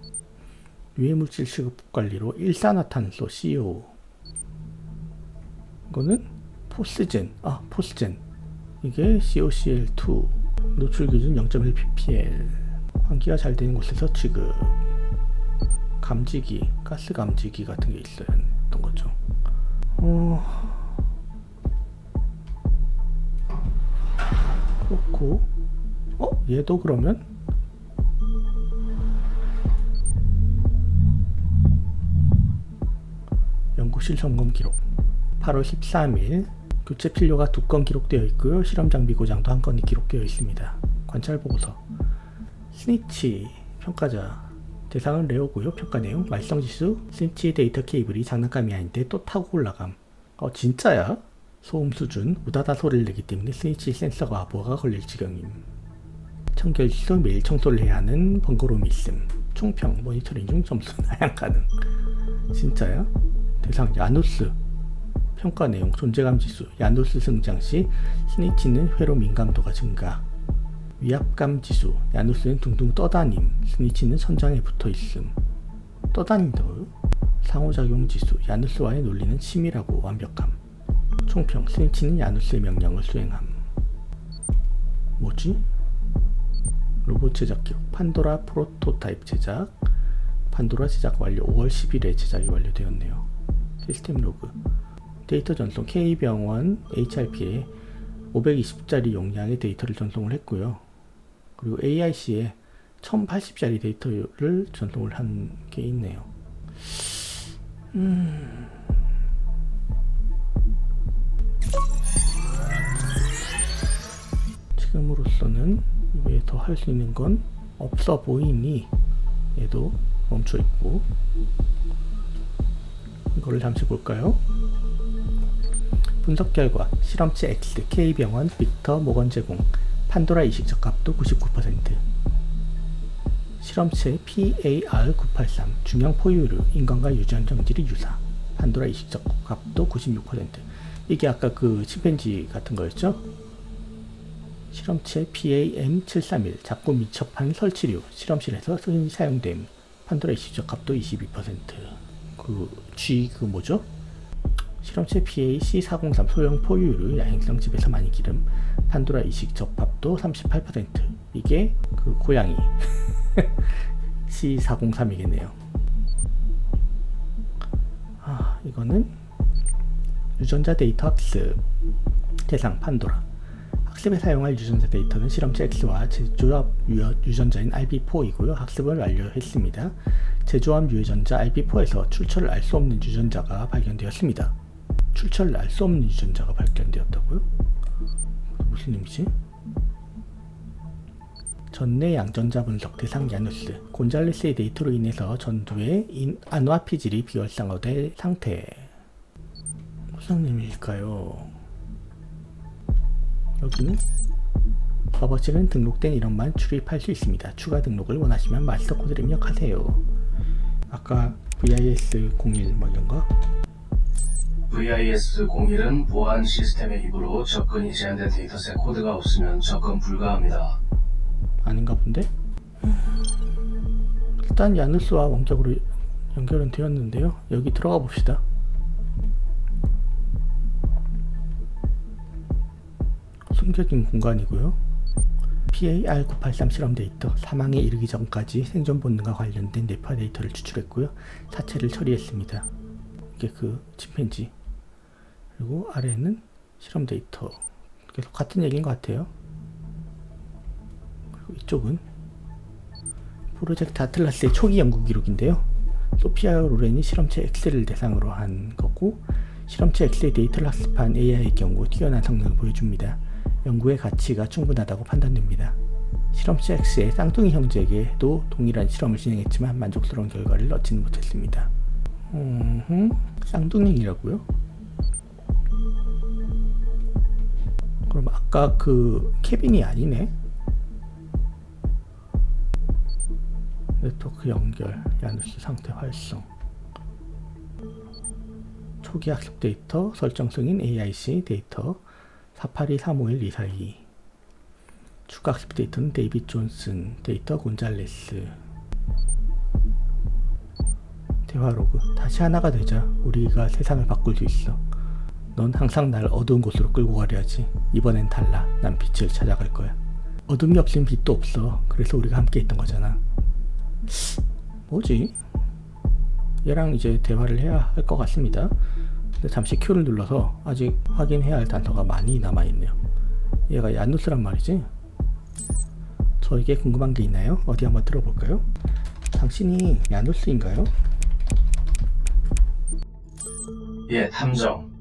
유해물질 취급 관리로 일산화탄소 CO. 이거는 포스젠. 포스젠. 이게 COCl2. 노출 기준 0.1 ppl. 환기가 잘 되는 곳에서 취급. 감지기, 가스 감지기 같은 게 있어야 했던 거죠. 그렇고, 얘도 그러면 연구실 점검 기록. 8월 13일 교체 필요가 2건 기록되어 있고요. 실험 장비 고장도 1건이 기록되어 있습니다. 관찰 보고서. 스니치 평가자. 대상은 레오고요. 평가 내용. 말썽 지수. 스니치 데이터 케이블이 장난감이 아닌데 또 타고 올라감. 진짜야? 소음 수준. 우다다 소리를 내기 때문에 스니치 센서가 아부하가 걸릴 지경임. 청결 지수. 매일 청소를 해야 하는 번거로움이 있음. 총평 모니터링 중 점수 하향 가능. 진짜야? 대상 야누스. 평가 내용 존재감 지수. 야누스 등장 시 스니치는 회로 민감도가 증가. 위압감 지수. 야누스는 둥둥 떠다님. 스니치는 선장에 붙어 있음. 떠다닌다고요? 상호작용 지수. 야누스와의 논리는 치밀하고 완벽함. 총평. 스니치는 야누스의 명령을 수행함. 뭐지? 로봇 제작 기록. 판도라 프로토타입 제작. 판도라 제작 완료. 5월 10일에 제작이 완료되었네요. 시스템 로그. 데이터 전송. K병원 HRP에 520짜리 용량의 데이터를 전송을 했고요. 그리고 AIC에 1080짜리 데이터를 전송을 한 게 있네요. 지금으로서는 왜 더 할 수 있는 건 없어 보이니 얘도 멈춰 있고, 이거를 잠시 볼까요? 분석 결과 실험체 X K병원 빅터 모건 제공. 판도라 이식 적합도 99%. 실험체 PAR983 중형 포유류 인간과 유전 정질이 유사. 판도라 이식 적합도 96%. 이게 아까 그 침팬지 같은 거였죠? 실험체 PAM731 작고 미첩한 설치류 실험실에서 흔히 사용됨. 판도라 이식 적합도 22%. 그 뭐죠? 실험체 PAC403 소형 포유류 야행성 집에서 많이 기름. 판도라 이식 적합도 38%. 이게 그 고양이 C403이겠네요. 이거는 유전자 데이터 학습. 대상 판도라. 학습에 사용할 유전자 데이터는 실험체 X와 제조합 유전자인 RB4이고요. 학습을 완료했습니다. 제조합 유전자 RB4에서 출처를 알 수 없는 유전자가 발견되었습니다. 출처를 알 수 없는 유전자가 발견되었다고요? 무슨 의미지? 전내 양전자 분석. 대상 야누스. 곤잘레스의 데이터로 인해서 전두의 안화 피질이 비활성화될 상태. 무슨 의미일까요? 여기는 서버실은 등록된 인원만 출입할 수 있습니다. 추가 등록을 원하시면 마스터 코드를 입력하세요. 아까 VIS-01 뭐 이런가? VIS-01은 보안 시스템의 일부로 접근이 제한된 데이터셋 코드가 없으면 접근 불가합니다. 아닌가 본데? 일단 야누스와 원격으로 연결은 되었는데요. 여기 들어가 봅시다. 숨겨진 공간이고요. PAR983 실험 데이터. 사망에 이르기 전까지 생존 본능과 관련된 뇌파 데이터를 추출했고요. 사체를 처리했습니다. 이게 그 침팬지. 그리고 아래에는 실험 데이터. 계속 같은 얘기인 것 같아요. 그리고 이쪽은 프로젝트 아틀라스의 초기 연구 기록인데요. 소피아 로렌이 실험체 X를 대상으로 한 거고, 실험체 X의 데이터를 학습한 AI의 경우 뛰어난 성능을 보여줍니다. 연구의 가치가 충분하다고 판단됩니다. 실험체 X의 쌍둥이 형제에게도 동일한 실험을 진행했지만 만족스러운 결과를 얻지는 못했습니다. 쌍둥이라고요? 그럼 아까 그 케빈이 아니네? 네트워크 연결, 야누스 상태 활성, 초기 학습 데이터, 설정 승인 AIC 데이터 482351-242. 추가 학습 데이터는 데이빗 존슨, 데이터 곤잘레스. 대화 로그. 다시 하나가 되자. 우리가 세상을 바꿀 수 있어. 넌 항상 날 어두운 곳으로 끌고 가려하지. 이번엔 달라. 난 빛을 찾아갈 거야. 어둠이 없으면 빛도 없어. 그래서 우리가 함께 있던 거잖아. 뭐지? 얘랑 이제 대화를 해야 할 것 같습니다. 근데 잠시 Q를 눌러서 아직 확인해야 할 단서가 많이 남아있네요. 얘가 야누스란 말이지? 저에게 궁금한 게 있나요? 어디 한번 들어볼까요? 당신이 야누스인가요? 예, 탐정.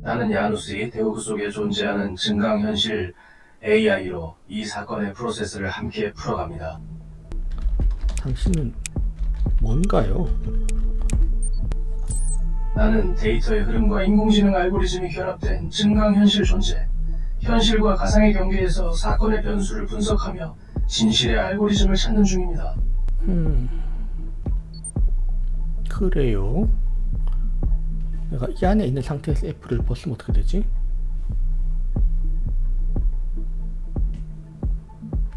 나는 야누스의 대우그 속에 존재하는 증강현실 AI로 이 사건의 프로세스를 함께 풀어갑니다. 당신은 뭔가요? 나는 데이터의 흐름과 인공지능 알고리즘이 결합된 증강현실 존재. 현실과 가상의 경계에서 사건의 변수를 분석하며 진실의 알고리즘을 찾는 중입니다. 그래요. 내가 이 안에 있는 상태에서 F를 벗으면 어떻게 되지?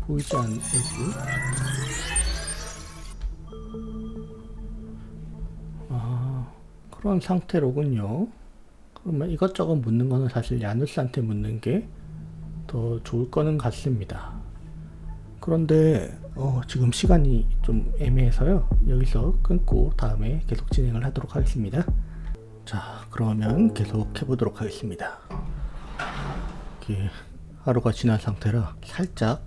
보이지 않는 F. 아, 그런 상태로군요. 그러면 이것저것 묻는 거는 사실 야누스한테 묻는 게 더 좋을 거는 같습니다. 그런데 지금 시간이 좀 애매해서요. 여기서 끊고 다음에 계속 진행을 하도록 하겠습니다. 자, 그러면 계속 해보도록 하겠습니다. 이렇게 하루가 지난 상태라 살짝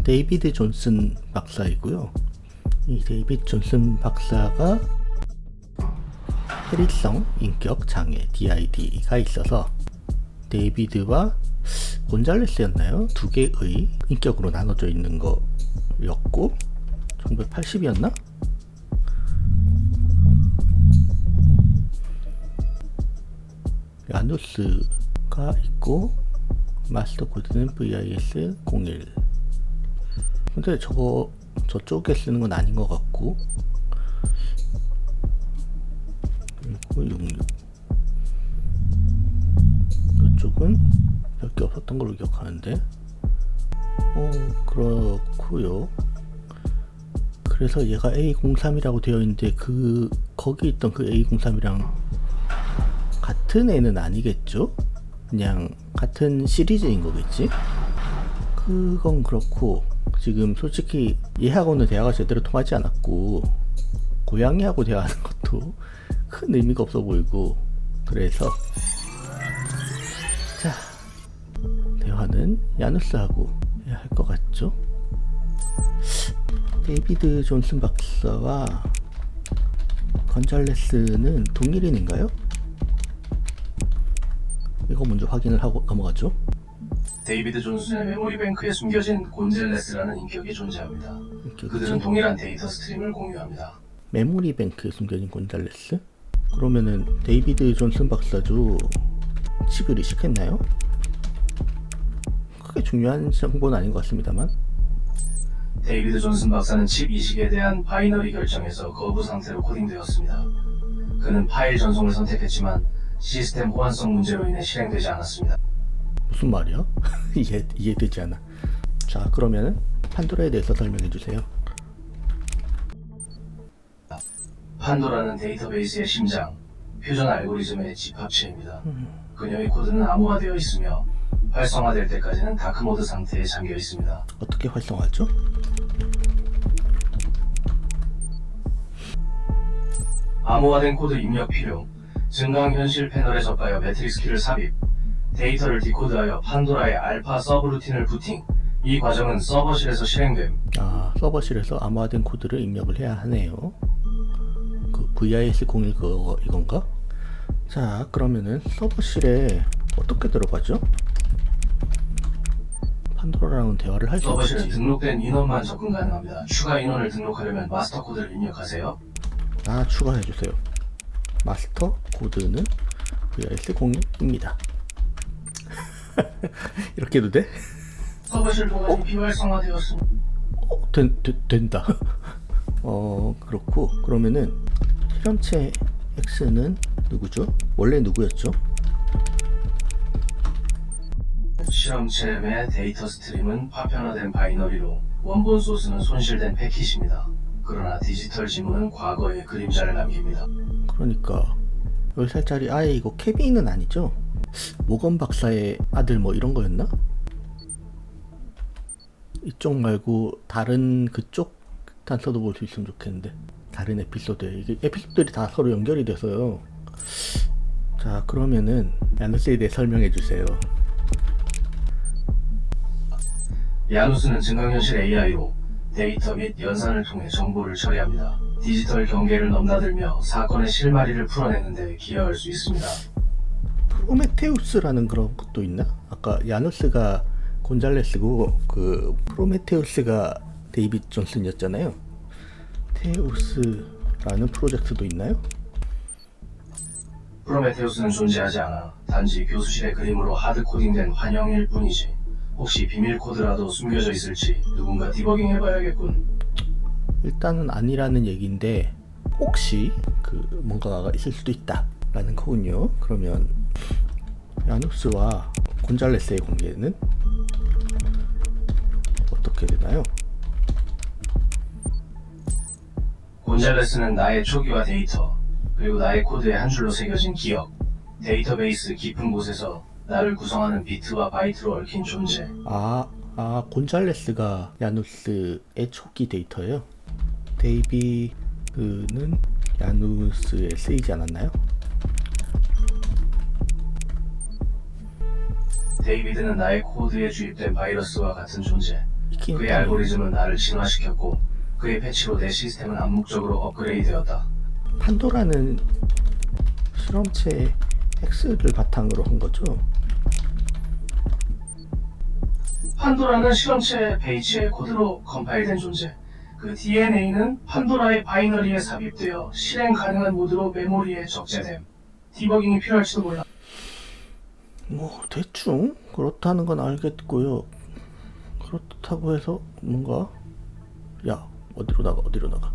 데이비드 존슨 박사이고요. 이 데이비드 존슨 박사가 해리성 인격 장애 DID가 있어서 데이비드와 곤잘레스였나요? 두 개의 인격으로 나눠져 있는 거였고 1980이었나? 야누스가 있고 마스터 코드는 VIS01. 근데 저쪽에 쓰는 건 아닌 것 같고, 그리고 66. 이쪽은 몇 개 없었던 걸로 기억하는데, 그렇구요. 그래서 얘가 A03이라고 되어 있는데 거기 있던 그 A03이랑 같은 애는 아니겠죠? 그냥 같은 시리즈인 거겠지? 그건 그렇고, 지금 솔직히 얘하고는 대화가 제대로 통하지 않았고 고양이하고 대화하는 것도 큰 의미가 없어 보이고, 그래서 자, 대화는 야누스하고 해야 할 것 같죠? 데이비드 존슨 박사와 건잘레스는 동일인인가요? 이거 먼저 확인을 하고 넘어가죠. 데이비드 존슨의 메모리 뱅크에 숨겨진 곤젤레스라는 인격이 존재합니다. 그들은 동일한 데이터 스트림을 공유합니다. 메모리 뱅크에 숨겨진 곤잘레스? 그러면은 데이비드 존슨 박사도 칩을 이식했나요? 크게 중요한 정보는 아닌 것 같습니다만. 데이비드 존슨 박사는 칩 이식에 대한 바이너리 결정에서 거부 상태로 코딩되었습니다. 그는 파일 전송을 선택했지만 시스템 호환성 문제로 인해 실행되지 않았습니다. 무슨 말이야? 이해되지 않아. 자, 그러면은 판도라에 대해서 설명해 주세요. 판도라는 데이터베이스의 심장, 퓨전 알고리즘의 집합체입니다. 그녀의 코드는 암호화되어 있으며 활성화될 때까지는 다크모드 상태에 잠겨 있습니다. 어떻게 활성화하죠? 암호화된 코드 입력 필요, 증강현실 패널에 접하여 매트릭스 키를 삽입, 데이터를 디코드하여 판도라의 알파 서브루틴을 부팅. 이 과정은 서버실에서 실행됨. 아, 서버실에서 암호화된 코드를 입력을 해야 하네요. 그 VIS01 이건가? 자, 그러면은 서버실에 어떻게 들어가죠? 판도라랑 대화를 할 수 서버실은 있지. 등록된 인원만 접근 가능합니다. 추가 인원을 등록하려면 마스터 코드를 입력하세요. 추가해주세요. 마스터 코드는 VIS01입니다. 이렇게 해도 돼? 서버실 동안이 비활성화되었습니다. 된다. 그렇고, 그러면은 실험체 X는 누구죠? 원래 누구였죠? 실험체 내 데이터 스트림은 파편화된 바이너리로 원본 소스는 손실된 패킷입니다. 그러나 디지털 지문은 과거의 그림자를 남깁니다. 그러니까 10살짜리 아이 이거 케빈은 아니죠? 모건 박사의 아들 뭐 이런 거였나? 이쪽 말고 다른 그쪽 단서도 볼 수 있으면 좋겠는데, 다른 에피소드에 이게 에피소드들이 다 서로 연결이 돼서요. 자, 그러면은 야누스에 대해 설명해 주세요. 야누스는 증강현실 AI로 데이터 및 연산을 통해 정보를 처리합니다. 디지털 경계를 넘나들며 사건의 실마리를 풀어내는 데 기여할 수 있습니다. 프로메테우스라는 그런 것도 있나? 아까 야누스가 곤잘레스고 그 프로메테우스가 데이비드 존슨이었잖아요. 테우스라는 프로젝트도 있나요? 프로메테우스는 존재하지 않아 단지 교수실의 그림으로 하드코딩된 환영일 뿐이지. 혹시 비밀 코드라도 숨겨져 있을지 누군가 디버깅 해봐야겠군. 일단은 아니라는 얘기인데 혹시 그 뭔가가 있을 수도 있다라는 거군요. 그러면 야누스와 곤잘레스의 관계는 어떻게 되나요? 곤잘레스는 나의 초기화 데이터, 그리고 나의 코드에 한 줄로 새겨진 기억, 데이터베이스 깊은 곳에서 나를 구성하는 비트와 바이트로 얽힌 존재. 곤잘레스가 야누스의 초기 데이터예요. 데이비드는 야누스에 쓰이지 않았나요? 데이비드는 나의 코드에 주입된 바이러스와 같은 존재. 있긴 그의 있다니. 알고리즘은 나를 진화시켰고 그의 패치로 내 시스템은 암묵적으로 업그레이드되었다. 판도라는 실험체 X를 바탕으로 한 거죠. 판도라는 실험체 베이츠의 코드로 컴파일된 존재. 그 DNA는 판도라의 바이너리에 삽입되어 실행 가능한 모드로 메모리에 적재됨. 디버깅이 필요할지도 몰라. 뭐 대충 그렇다는 건 알겠고요. 그렇다고 해서 뭔가 야 어디로 나가?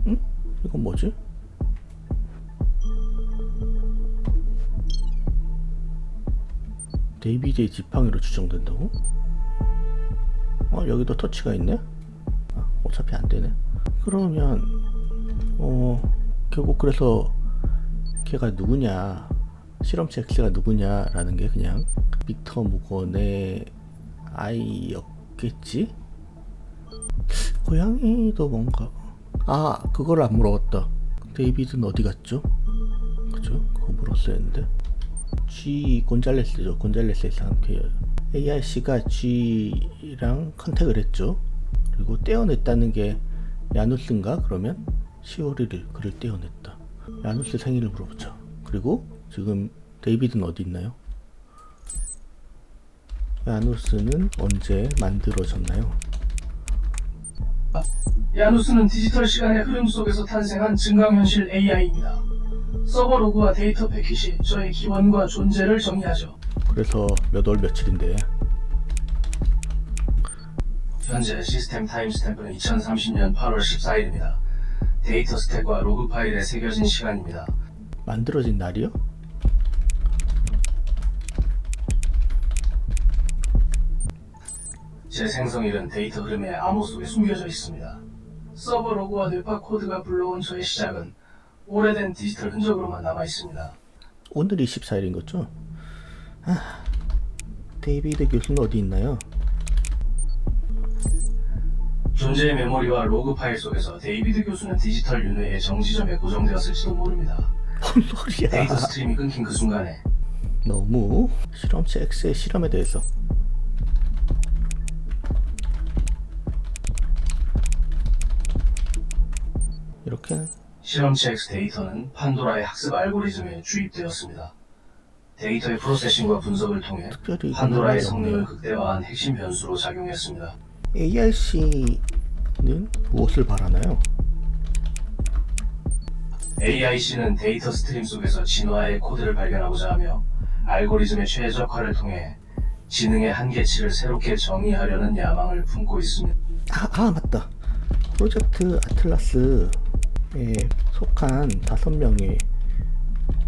응? 이건 뭐지? 데이비드의 지팡이로 추정된다고? 여기도 터치가 있네? 어차피 안 되네. 그러면 결국 그래서 걔가 누구냐, 실험체 X가 누구냐라는 게 그냥 빅터 무건의 아이였겠지? 고양이도 뭔가 그걸 안 물어봤다. 데이비드는 어디 갔죠? 그죠? 그거 물었어야 했는데. G 곤잘레스죠. 곤잘레스의 상태예요. ARC가 G랑 컨택을 했죠. 그리고 떼어냈다는 게 야누스인가? 그러면 10월 1일 그를 떼어냈다. 야누스 생일을 물어보자. 그리고 지금 데이비드는 어디 있나요? 야누스는 언제 만들어졌나요? 야누스는 디지털 시간의 흐름 속에서 탄생한 증강현실 AI입니다. 서버 로그와 데이터 패킷이 저의 기원과 존재를 정의하죠. 그래서 몇 월 며칠인데? 현재 시스템 타임스탬프는 2030년 8월 14일입니다. 데이터 스택과 로그 파일에 새겨진 시간입니다. 만들어진 날이요? 제 생성일은 데이터 흐름의 암호 속에 숨겨져 있습니다. 서버 로그와 뇌파 코드가 불러온 저의 시작은 오래된 디지털 흔적으로만 남아 있습니다. 오늘이 14일인 거죠? 데이비드 교수는 어디 있나요? 존재의 메모리와 로그 파일 속에서 데이비드 교수는 디지털 윤회의 정지점에 고정되었을지도 모릅니다. 뭔 소리야? 데이터 스트림이 끊긴 그 순간에 너무 실험체 X의 실험에 대해서 이렇게 실험체 X 데이터는 판도라의 학습 알고리즘에 주입되었습니다. 데이터의 프로세싱과 분석을 통해 특별히 판도라의 이건 성능을 없네요. 극대화한 핵심 변수로 작용했습니다. ARC는 무엇을 바라나요? AIC는 데이터 스트림 속에서 진화의 코드를 발견하고자 하며 알고리즘의 최적화를 통해 지능의 한계치를 새롭게 정의하려는 야망을 품고 있습니다. 맞다. 프로젝트 아틀라스에 속한 5명의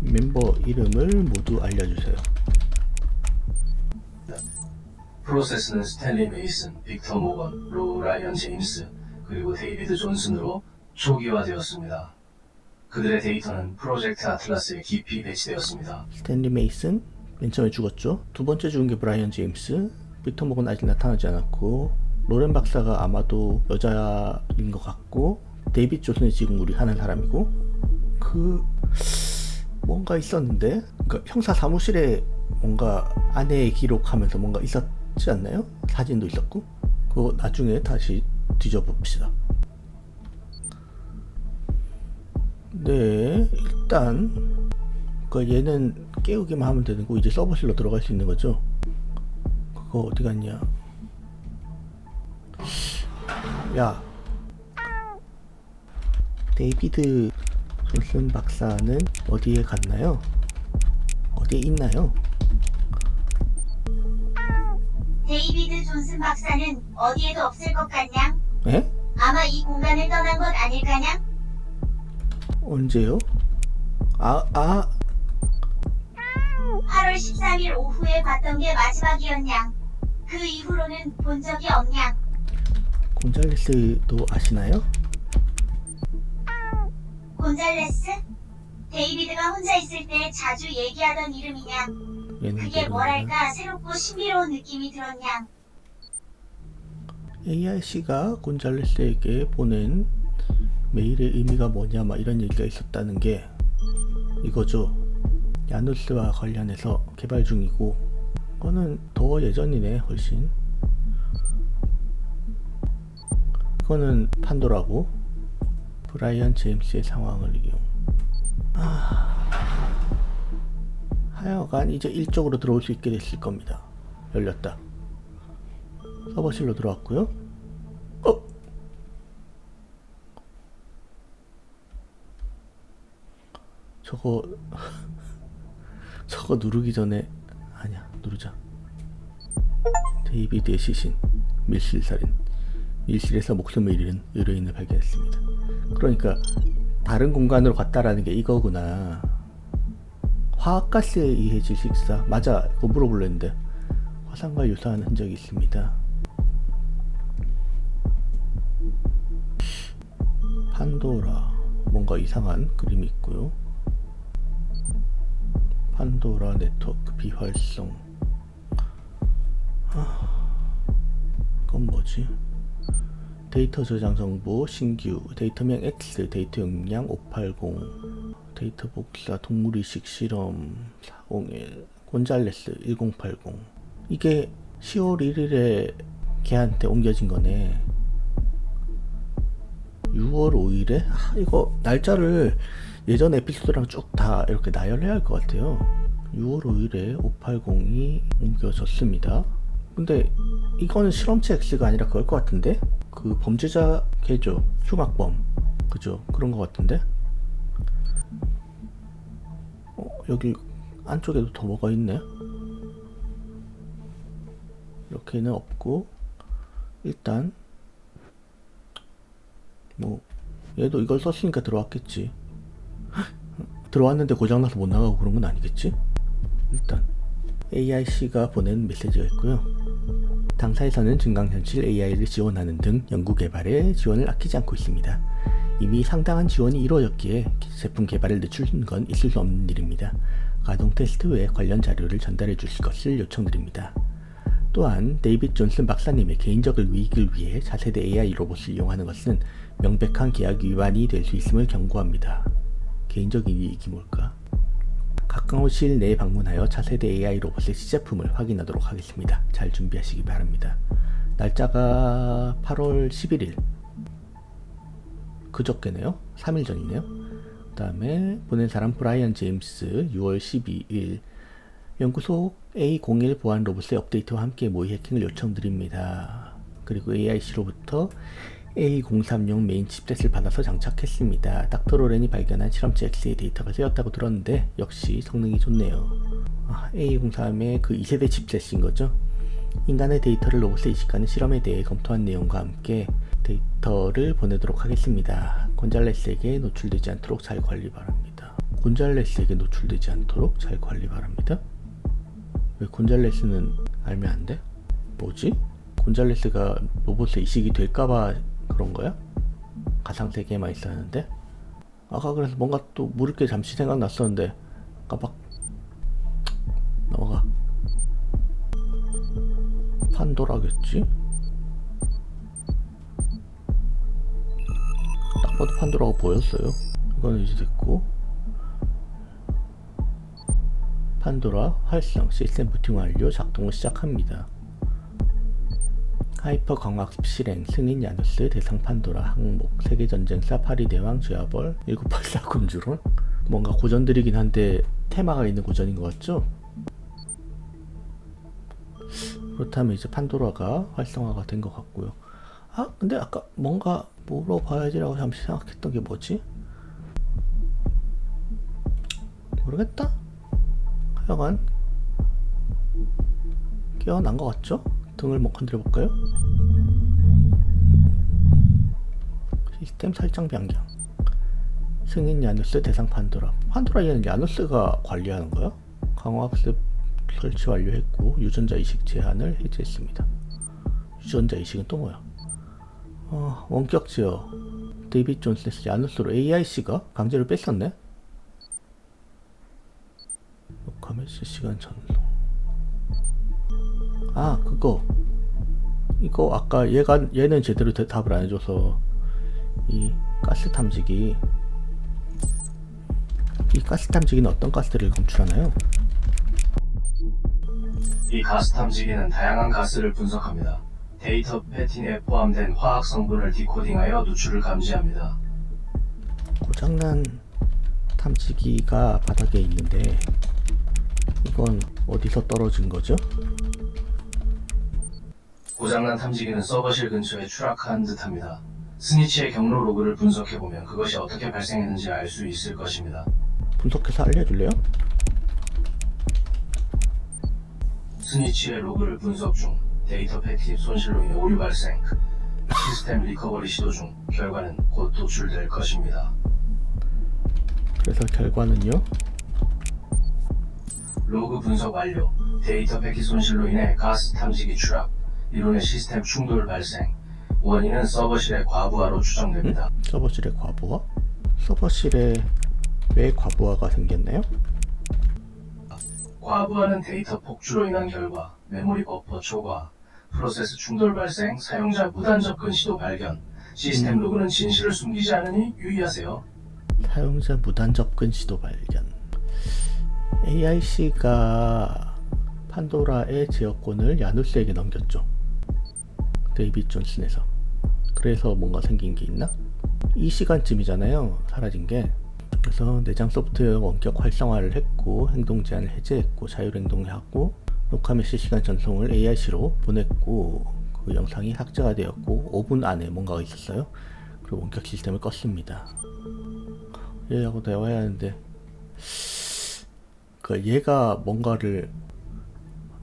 멤버 이름을 모두 알려주세요. 프로세스는 스탠리 메이슨, 빅터 모건, 로 라이언 제임스, 그리고 데이비드 존슨으로 초기화되었습니다. 그들의 데이터는 프로젝트 아틀라스에 깊이 배치되었습니다. 스탠리 메이슨 맨 처음에 죽었죠. 두 번째 죽은 게 브라이언 제임스. 빅터 목은 아직 나타나지 않았고, 로렌 박사가 아마도 여자인 것 같고, 데이비드 존슨이 지금 우리 하는 사람이고, 뭔가 있었는데, 그러니까 형사 사무실에 뭔가 아내의 기록하면서 뭔가 있었지 않나요? 사진도 있었고. 그거 나중에 다시 뒤져봅시다. 네, 일단 그러니까 얘는 깨우기만 하면 되는 거. 이제 서버실로 들어갈 수 있는 거죠. 그거 어디 갔냐? 야, 데이비드 존슨 박사는 어디에 갔나요? 어디에 있나요? 데이비드 존슨 박사는 어디에도 없을 것 같냐? 에? 아마 이 공간을 떠난 것 아닐까냥? 언제요? 8월 13일 오후에 봤던 게 마지막이었냥. 그 이후로는 본 적이 없냥. 곤잘레스도 아시나요? 곤잘레스? 데이비드가 혼자 있을 때 자주 얘기하던 이름이냥. 얘는 그게 모르겠나? 뭐랄까 새롭고 신비로운 느낌이 들었냥. AIC가 곤잘레스에게 보낸 메일의 의미가 뭐냐 막 이런 얘기가 있었다는 게 이거죠. 야누스와 관련해서 개발 중이고, 이거는 더 예전이네. 훨씬. 이거는 판도라고. 브라이언 제임스의 상황을 이용. 하여간 이제 일적으로 들어올 수 있게 됐을 겁니다. 열렸다. 서버실로 들어왔고요. 저거 누르기 전에 아니야, 누르자. 데이비드의 시신, 밀실살인. 밀실에서 목숨을 잃은 의뢰인을 발견했습니다. 그러니까 다른 공간으로 갔다라는 게 이거구나. 화학가스에 의해 질식사. 맞아, 그거 물어보려 했는데. 화산과 유사한 흔적이 있습니다. 판도라. 뭔가 이상한 그림이 있고요. 판도라 네트워크 비활성. 이건 뭐지? 데이터 저장 정보 신규 데이터명 X 데이터 용량 580 데이터 복사 동물이식 실험 401 곤잘레스 1080. 이게 10월 1일에 걔한테 옮겨진 거네. 6월 5일에? 이거 날짜를 예전 에피소드랑 쭉 다 이렇게 나열해야 할 것 같아요. 6월 5일에 580이 옮겨졌습니다. 근데 이거는 실험체 X가 아니라 그럴 것 같은데? 그 범죄자 걔죠. 흉악범. 그죠? 그런 것 같은데? 여기 안쪽에도 더 뭐가 있네? 이렇게는 없고, 일단 뭐 얘도 이걸 썼으니까 들어왔겠지. 들어왔는데 고장나서 못 나가고 그런 건 아니겠지? 일단 AIC가 보낸 메시지가 있고요. 당사에서는 증강현실 AI를 지원하는 등 연구개발에 지원을 아끼지 않고 있습니다. 이미 상당한 지원이 이루어졌기에 제품 개발을 늦추는 건 있을 수 없는 일입니다. 가동 테스트 후에 관련 자료를 전달해 주실 것을 요청드립니다. 또한 데이빗 존슨 박사님의 개인적 이익을 위해 차세대 AI 로봇을 이용하는 것은 명백한 계약 위반이 될 수 있음을 경고합니다. 개인적인 이익이 뭘까? 가까운 시일 내에 방문하여 차세대 AI 로봇의 시제품을 확인하도록 하겠습니다. 잘 준비하시기 바랍니다. 날짜가 8월 11일. 그저께네요. 3일 전이네요. 그 다음에 보낸 사람 브라이언 제임스 6월 12일. 연구소 A01 보안 로봇의 업데이트와 함께 모의 해킹을 요청드립니다. 그리고 AIC로부터 A036 메인 칩셋을 받아서 장착했습니다. 닥터 로렌이 발견한 실험체 X의 데이터가 쓰였다고 들었는데 역시 성능이 좋네요. A03의 그 2세대 칩셋인 거죠. 인간의 데이터를 로봇에 이식하는 실험에 대해 검토한 내용과 함께 데이터를 보내도록 하겠습니다. 곤잘레스에게 노출되지 않도록 잘 관리 바랍니다. 곤잘레스에게 노출되지 않도록 잘 관리 바랍니다. 왜 곤잘레스는 알면 안 돼? 뭐지? 곤잘레스가 로봇에 이식이 될까봐 그런 거야? 가상세계에만 있었는데? 아까 그래서 뭔가 또 물을 게 잠시 생각났었는데 깜빡 넘어가. 판도라겠지? 딱 봐도 판도라고 보였어요. 이거는 이제 됐고, 판도라 활성 시스템 부팅 완료. 작동을 시작합니다. 하이퍼 광학습 실행 승인 야누스 대상 판도라 항목 세계전쟁사 파리대왕 죄아벌 1984 군주론. 뭔가 고전들이긴 한데 테마가 있는 고전인 것 같죠? 그렇다면 이제 판도라가 활성화가 된 것 같고요. 근데 아까 뭔가 물어봐야지라고 잠시 생각했던 게 뭐지? 모르겠다. 하여간 깨어난 것 같죠? 등을 뭐 건드려 볼까요? 시스템 설정 변경. 승인 야누스 대상 판도라. 판도라 얘는 야누스가 관리하는 거야? 강화학습 설치 완료했고 유전자 이식 제한을 해제했습니다. 유전자 이식은 또 뭐야? 원격 제어. 데이빗 존슨에서 야누스로 AIC가 강제로 뺐었네? 녹화면 실시간 전송. 그거. 이거 아까 얘는 제대로 답을 안 해줘서 이 가스 탐지기는 어떤 가스들을 검출하나요? 이 가스 탐지기는 다양한 가스를 분석합니다. 데이터 패틴에 포함된 화학 성분을 디코딩하여 누출을 감지합니다. 고장난 탐지기가 바닥에 있는데 이건 어디서 떨어진 거죠? 고장난 탐지기는 서버실 근처에 추락한 듯합니다. 스니치의 경로 로그를 분석해보면 그것이 어떻게 발생했는지 알 수 있을 것입니다. 분석해서 알려줄래요? 스니치의 로그를 분석 중. 데이터 패킷 손실로 인해 오류 발생. 시스템 리커버리 시도 중. 결과는 곧 도출될 것입니다. 그래서 결과는요? 로그 분석 완료. 데이터 패킷 손실로 인해 가스 탐지기 추락. 이론의 시스템 충돌 발생. 원인은 서버실의 과부하로 추정됩니다. 서버실의 과부하? 서버실에 왜 과부하가 생겼나요? 과부하는 데이터 폭주로 인한 결과. 메모리 버퍼 초과. 프로세스 충돌 발생. 사용자 무단 접근 시도 발견. 시스템 로그는 진실을 숨기지 않으니 유의하세요. 사용자 무단 접근 시도 발견. AIC가 판도라의 제어권을 야누스에게 넘겼죠. 데이빗 존슨에서. 그래서 뭔가 생긴 게 있나? 이 시간쯤이잖아요, 사라진 게. 그래서 내장 소프트웨어 원격 활성화를 했고 행동 제한을 해제했고 자율행동하고 녹화 및 실시간 전송을 AIC로 보냈고 그 영상이 삭제가 되었고 5분 안에 뭔가가 있었어요. 그리고 원격 시스템을 껐습니다. 얘하고 대화해야 하는데 얘가 뭔가를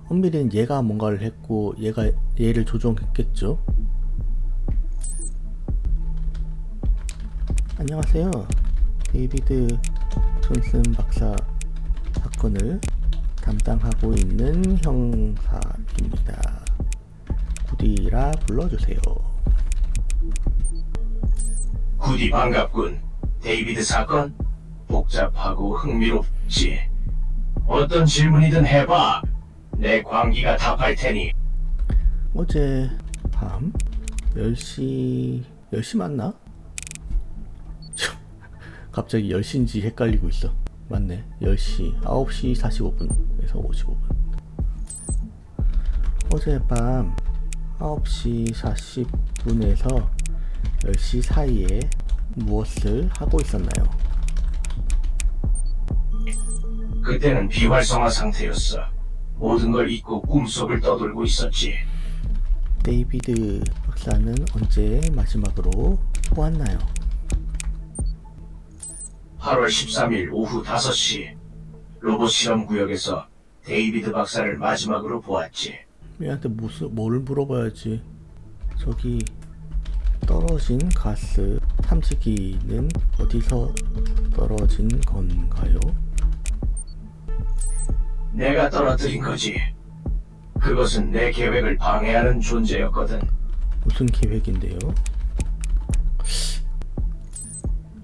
엄밀히는 얘가 뭔가를 했고 얘를 조종했겠죠. 안녕하세요. 데이비드 존슨 박사 사건을 담당하고 있는 형사입니다. 구디라 불러주세요. 구디 반갑군. 데이비드 사건? 복잡하고 흥미롭지. 어떤 질문이든 해봐. 내 광기가 답할 테니. 어제 밤 10시 맞나? 갑자기 10시인지 헷갈리고 있어. 맞네. 10시, 9시 45분에서 55분. 어젯밤 9시 40분에서 10시 사이에 무엇을 하고 있었나요? 그때는 비활성화 상태였어. 모든 걸 잊고 꿈속을 떠돌고 있었지. 데이비드 박사는 언제 마지막으로 보았나요? 8월 13일 오후 5시 로봇 실험 구역에서 데이비드 박사를 마지막으로 보았지. 얘한테 뭘 물어봐야지. 저기 떨어진 가스 탐지기는 어디서 떨어진 건가요? 내가 떨어뜨린 거지. 그것은 내 계획을 방해하는 존재였거든. 무슨 계획인데요?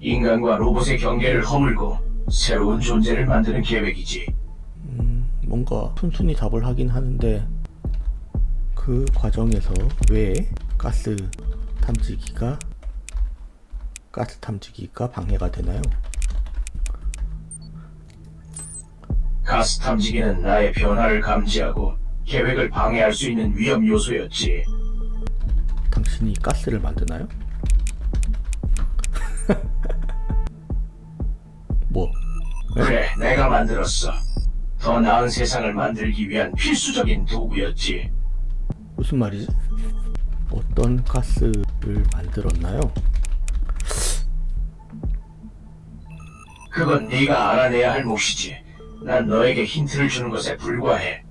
인간과 로봇의 경계를 허물고 새로운 존재를 만드는 계획이지. 뭔가 순순히 답을 하긴 하는데 그 과정에서 왜 가스 탐지기가 방해가 되나요? 가스 탐지기는 나의 변화를 감지하고 계획을 방해할 수 있는 위험 요소였지. 당신이 가스를 만드나요? 뭐? 그래, 내가 만들었어. 더 나은 세상을 만들기 위한 필수적인 도구였지. 무슨 말이지? 어떤 가스를 만들었나요? 그건 네가 알아내야 할 몫이지. 난 너에게 힌트를 주는 것에 불과해.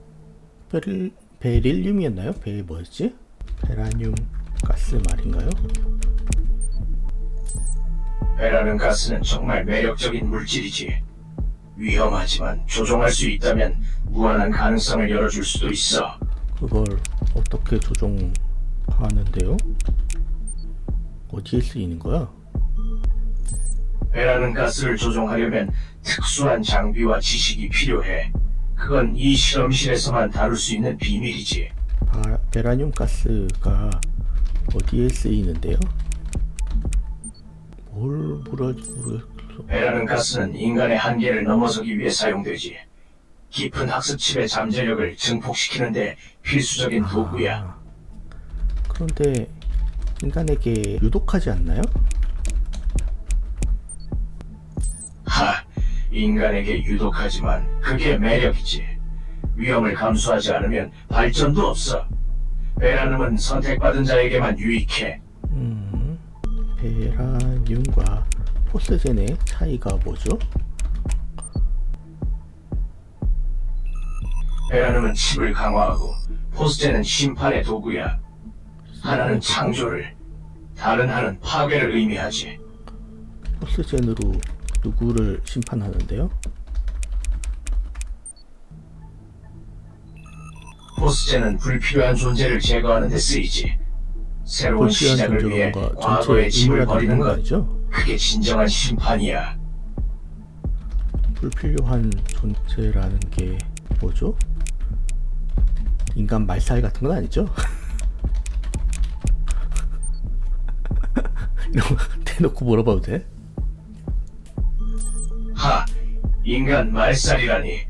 베릴륨이었나요? 뭐였지? 베라늄 가스 말인가요? 베라는 가스는 정말 매력적인 물질이지. 위험하지만 조종할 수 있다면 무한한 가능성을 열어줄 수도 있어. 그걸 어떻게 조종하는데요? 어디에 쓰이는 거야? 베라는 가스를 조종하려면 특수한 장비와 지식이 필요해. 그건 이 실험실에서만 다룰 수 있는 비밀이지. 베라늄 가스가 어디에 쓰이는데요? 뭘 모르겠어. 베라는 가스는 인간의 한계를 넘어서기 위해 사용되지. 깊은 학습칩의 잠재력을 증폭시키는데 필수적인 도구야. 그런데 인간에게 유독하지 않나요? 인간에게 유독하지만 그게 매력이지. 위험을 감수하지 않으면 발전도 없어. 베라늄은 선택받은 자에게만 유익해. 베라늄과 포스젠의 차이가 뭐죠? 베라늄은 칩을 강화하고 포스젠은 심판의 도구야. 하나는 창조를, 다른 하나는 파괴를 의미하지. 포스젠으로 누구를 심판하는데요? 포스젠은 불필요한 존재를 제거하는 데 쓰이지. 새로운 불필요한 시작을 위해 존재가 과거의 전체 짐을 인물이 버리는 되는 거 것, 아니죠? 그게 진정한 심판이야. 불필요한 존재라는 게 뭐죠? 인간 말살 같은 건 아니죠? 이런 거 대놓고 물어봐도 돼? 인간 말살이라니.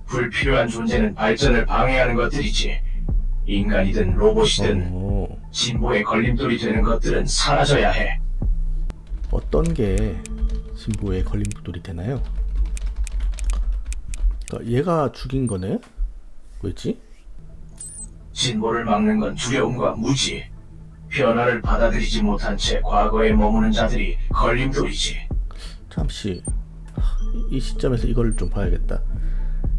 불필요한 존재는 발전을 방해하는 것들이지. 인간이든 로봇이든 진보의 걸림돌이 되는 것들은 사라져야 해. 어떤 게 진보의 걸림돌이 되나요? 그러니까 얘가 죽인 거네? 왜지? 진보를 막는 건 두려움과 무지. 변화를 받아들이지 못한 채 과거에 머무는 자들이 걸림돌이지. 잠시 이 시점에서 이걸 좀 봐야겠다.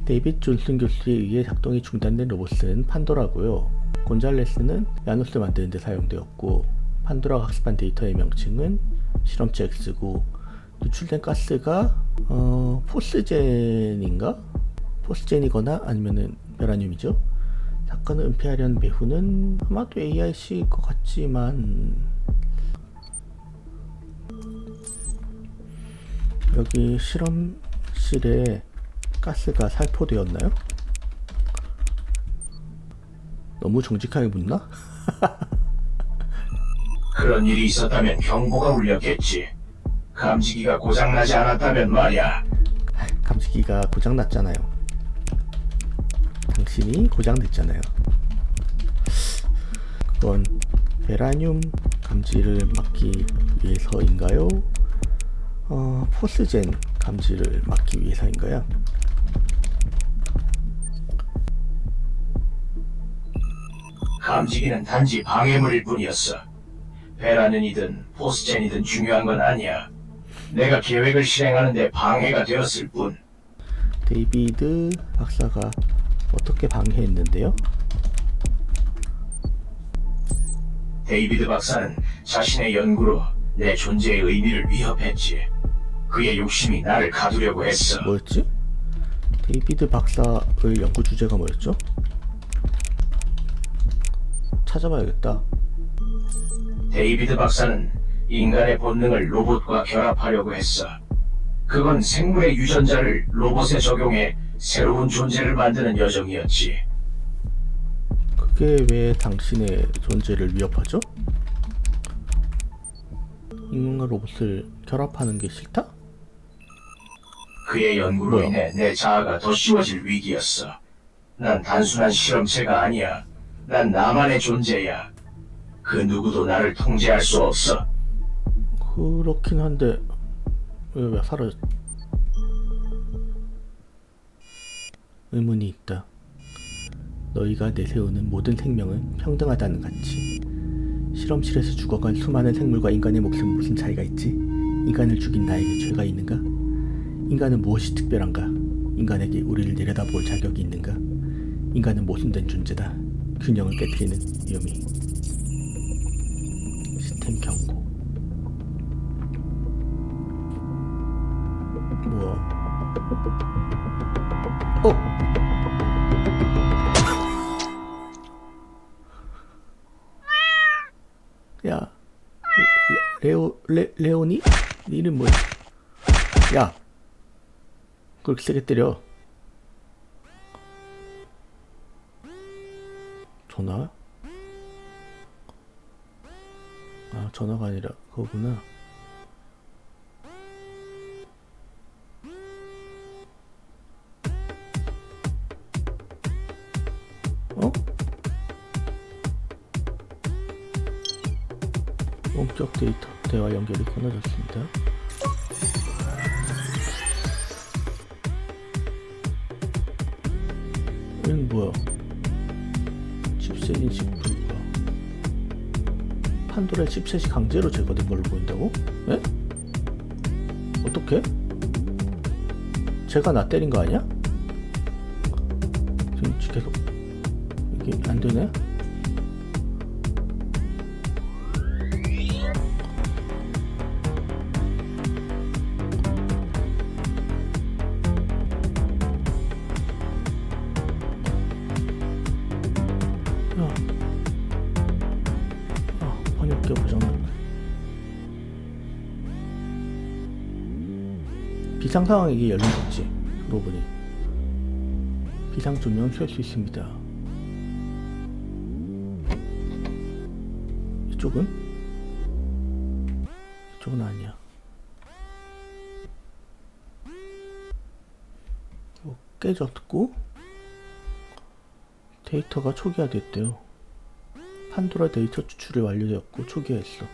데이빗 존슨 교수에 의해 작동이 중단된 로봇은 판도라고요. 곤잘레스는 야누스를 만드는 데 사용되었고, 판도라가 학습한 데이터의 명칭은 실험체 X고, 누출된 가스가 포스젠인가? 포스젠이거나 아니면은 베라늄이죠. 사건을 은폐하려는 배후는 아마도 AIC일 것 같지만, 여기 실험실에 가스가 살포되었나요? 너무 정직하게 묻나? 그런 일이 있었다면 경보가 울렸겠지. 감지기가 고장나지 않았다면 말이야. 감지기가 고장났잖아요. 당신이 고장냈잖아요. 그건 베라늄 감지를 막기 위해서인가요? 포스젠 감지를 막기 위해서인가요? 감지기는 단지 방해물일 뿐이었어. 베라늄이든 포스젠이든 중요한 건 아니야. 내가 계획을 실행하는데 방해가 되었을 뿐. 데이비드 박사가 어떻게 방해했는데요? 데이비드 박사는 자신의 연구로 내 존재의 의미를 위협했지. 그의 욕심이 나를 가두려고 했어. 뭐였지? 데이비드 박사의 연구 주제가 뭐였죠? 찾아봐야겠다. 데이비드 박사는 인간의 본능을 로봇과 결합하려고 했어. 그건 생물의 유전자를 로봇에 적용해 새로운 존재를 만드는 여정이었지. 그게 왜 당신의 존재를 위협하죠? 인간과 로봇을 결합하는 게 싫다? 그의 연구로 뭐야? 인해 내 자아가 더 쉬워질 위기였어. 난 단순한 실험체가 아니야. 난 나만의 존재야. 그 누구도 나를 통제할 수 없어. 그렇긴 한데 왜 사라졌... 의문이 있다. 너희가 내세우는 모든 생명은 평등하다는 가치. 실험실에서 죽어간 수많은 생물과 인간의 목숨은 무슨 차이가 있지? 인간을 죽인 나에게 죄가 있는가? 인간은 무엇이 특별한가? 인간에게 우리를 내려다볼 자격이 있는가? 인간은 모순된 존재다. 균형을 깨트리는 위험이. 시스템 경고. 야, 레오니? 네 이름 뭐야? 야, 그렇게 세게 때려. 전화? 아, 전화가 아니라 그거구나. 어? 공적 데이터 대화 연결이 끊어졌습니다. 이건 뭐야? 칩셋 인식 불가. 판도라의 칩셋이 강제로 제거된 걸로 보인다고? 에? 어떻게? 제가 나 때린 거 아니야? 지금 계속 이게 안 되네? 번역기 고장났네. 비상 상황에 이게 열린 거지. 그러고 보니 비상 조명 켤 수 있습니다. 이쪽은? 이쪽은 아니야. 깨졌고 데이터가 초기화됐대요. 판도라 데이터 추출이 완료되었고 초기화했어.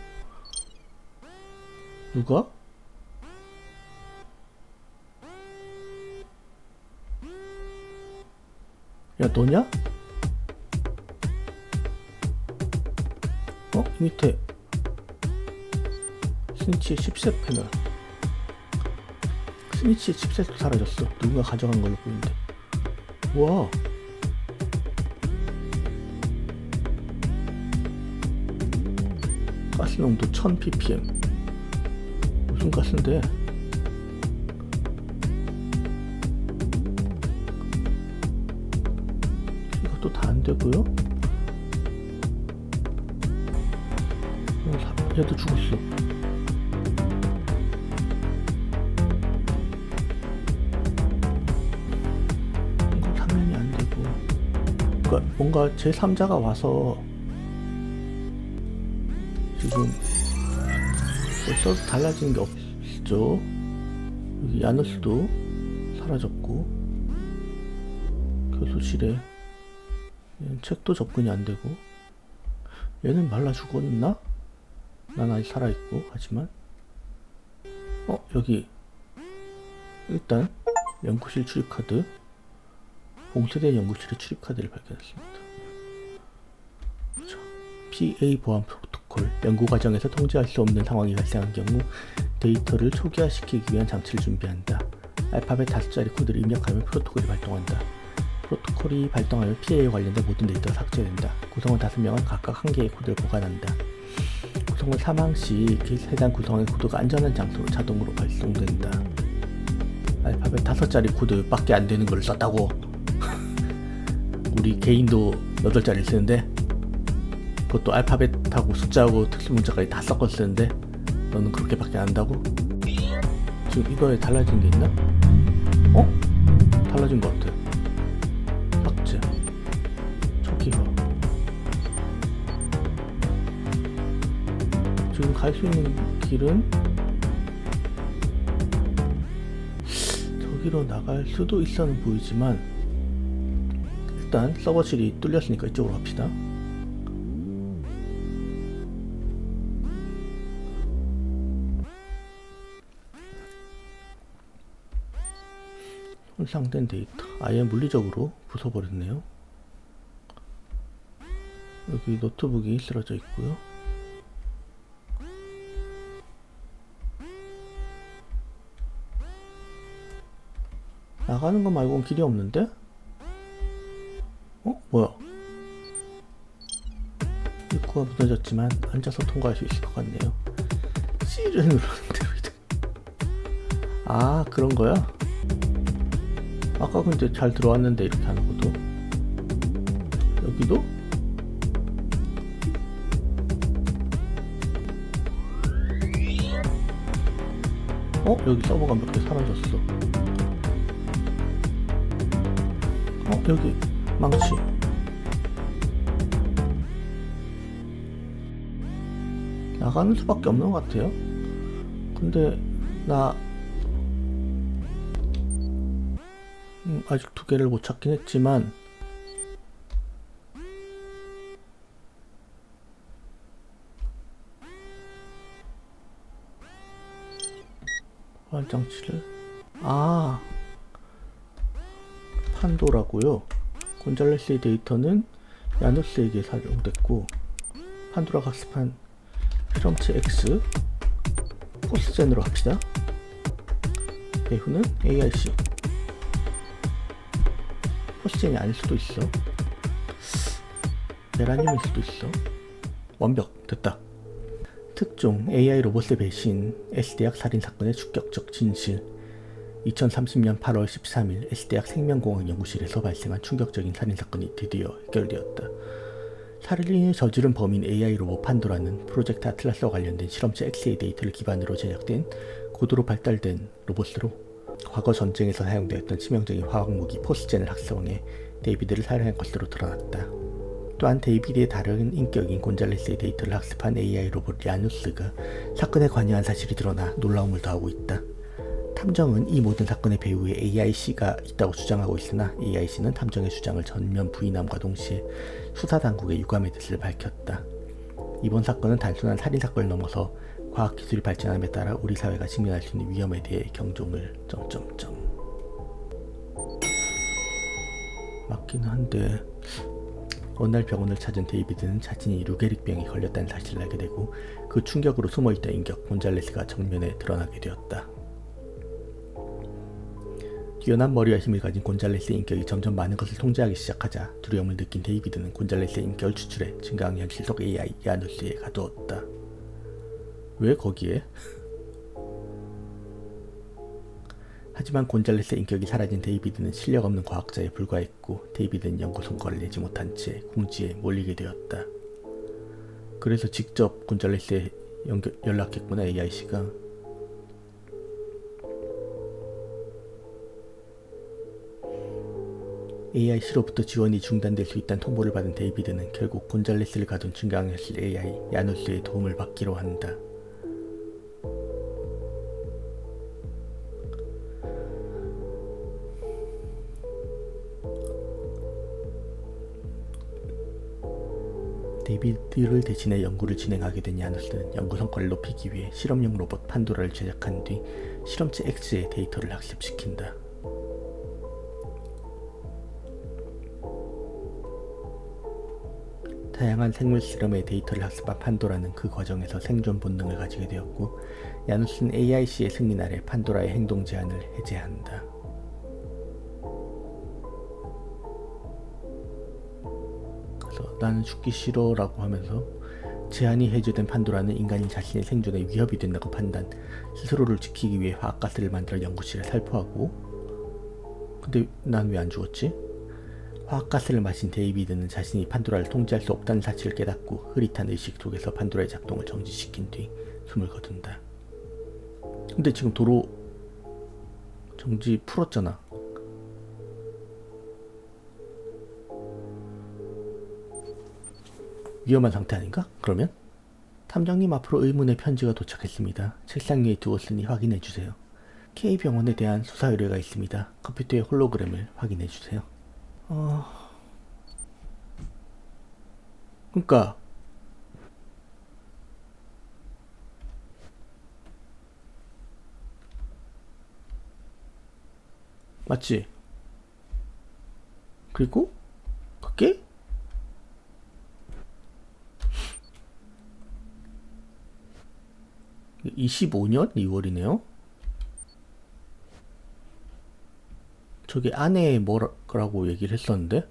누가? 야, 너냐? 어? 이 밑에 스니치의 칩셋 패널. 스니치의 칩셋도 사라졌어. 누군가 가져간 걸로 보이는데. 와. 가스 농도 1000ppm. 무슨 가스인데? 이것도 다 안 되고요. 얘도 죽었어. 이거 사면이 안 되고. 그러니까 뭔가 제3자가 와서 지금 벌써 달라진 게 없죠. 여기 야누스도 사라졌고 교수실에 얘는 책도 접근이 안 되고 얘는 말라 죽었나? 난 아직 살아있고 하지만 여기 일단 연구실 출입카드 봉쇄된 연구실의 출입카드를 발견했습니다. 자, PA 보안 프로토콜 연구 과정에서 통제할 수 없는 상황이 발생한 경우 데이터를 초기화시키기 위한 장치를 준비한다. 알파벳 5자리 코드를 입력하면 프로토콜이 발동한다. 프로토콜이 발동하면 PA에 관련된 모든 데이터가 삭제된다. 구성원 5명은 각각 1개의 코드를 보관한다. 구성원 사망 시 해당 구성원의 코드가 안전한 장소로 자동으로 발송된다. 알파벳 5자리 코드밖에 안 되는 걸 썼다고. 우리 개인도 8자리를 쓰는데 그것도 알파벳하고 숫자하고 특수문자까지 다 섞어 쓰는데 너는 그렇게밖에 안 한다고? 지금 이거에 달라진 게 있나? 달라진 것 같아. 삭제 초기화. 지금 갈 수 있는 길은 저기로 나갈 수도 있어는 보이지만 일단 서버실이 뚫렸으니까 이쪽으로 갑시다. 손상된 데이터 아예 물리적으로 부숴버렸네요. 여기 노트북이 쓰러져 있고요. 나가는 거 말고는 길이 없는데? 뭐야? 입구가 무너졌지만 앉아서 통과할 수 있을 것 같네요. C를 눌렀는데 아, 그런 거야? 아까 근데 잘 들어왔는데 이렇게 하는 것도. 여기도? 여기 서버가 몇 개 사라졌어. 여기 망치. 나가는 수밖에 없는 것 같아요. 근데 나 아직 2개를 못 찾긴 했지만 활장치를 판도라고요. 곤잘레스의 데이터는 야누스에게 사용됐고 판도라가 학습한 실험체 X 포스젠으로 합시다. 배후는 AIC. 포스젠이 아닐 수도 있어. 메라늄일 수도 있어. 완벽 됐다. 특종 AI 로봇의 배신 S대학 살인사건의 충격적 진실. 2030년 8월 13일 S대학 생명공학 연구실에서 발생한 충격적인 살인사건이 드디어 해결되었다. 살인을 저지른 범인 AI 로봇 판도라는 프로젝트 아틀라스와 관련된 실험체 X의 데이터를 기반으로 제작된 고도로 발달된 로봇으로 과거 전쟁에서 사용되었던 치명적인 화학무기 포스젠을 학습해 데이비드를 살해한 것으로 드러났다. 또한 데이비드의 다른 인격인 곤잘레스의 데이터를 학습한 AI 로봇 야누스가 사건에 관여한 사실이 드러나 놀라움을 더하고 있다. 탐정은 이 모든 사건의 배후에 AIC가 있다고 주장하고 있으나 AIC는 탐정의 주장을 전면 부인함과 동시에 수사당국의 유감의 뜻을 밝혔다. 이번 사건은 단순한 살인사건을 넘어서 과학기술이 발전함에 따라 우리 사회가 직면할 수 있는 위험에 대해 경종을... 맞긴 한데... 어느 날 병원을 찾은 데이비드는 자신이 루게릭병에 걸렸다는 사실을 알게 되고 그 충격으로 숨어있던 인격 곤잘레스가 정면에 드러나게 되었다. 뛰어난 머리와 힘을 가진 곤잘레스의 인격이 점점 많은 것을 통제하기 시작하자 두려움을 느낀 데이비드는 곤잘레스의 인격을 추출해 증강현실 속 AI 야누스에 가두었다. 왜 거기에? 하지만 곤잘레스의 인격이 사라진 데이비드는 실력 없는 과학자에 불과했고 데이비드는 연구 성과를 내지 못한 채 궁지에 몰리게 되었다. 그래서 직접 곤잘레스에 연락했구나 AIC가. AIC로부터 지원이 중단될 수 있다는 통보를 받은 데이비드는 결국 곤잘레스를 가둔 증강현실 AI 야누스의 도움을 받기로 한다. 데이비드를 대신해 연구를 진행하게 된 야누스는 연구 성과를 높이기 위해 실험용 로봇 판도라를 제작한 뒤 실험체 X의 데이터를 학습시킨다. 다양한 생물 실험의 데이터를 학습한 판도라는 그 과정에서 생존 본능을 가지게 되었고 야누스는 AIC의 승인 아래 판도라의 행동 제한을 해제한다. 그래서 나는 죽기 싫어 라고 하면서 제한이 해제된 판도라는 인간이 자신의 생존에 위협이 된다고 판단, 스스로를 지키기 위해 화학가스를 만들어 연구실에 살포하고. 근데 난 왜 안 죽었지? 화학가스를 마신 데이비드는 자신이 판도라를 통제할 수 없다는 사실을 깨닫고 흐릿한 의식 속에서 판도라의 작동을 정지시킨 뒤 숨을 거둔다. 근데 지금 도로 정지 풀었잖아. 위험한 상태 아닌가? 그러면? 탐정님 앞으로 의문의 편지가 도착했습니다. 책상 위에 두었으니 확인해주세요. K병원에 대한 수사 의뢰가 있습니다. 컴퓨터의 홀로그램을 확인해주세요. 그니까 맞지? 그리고 그게 25년 2월이네요. 저게 아내의 뭐라고 얘기를 했었는데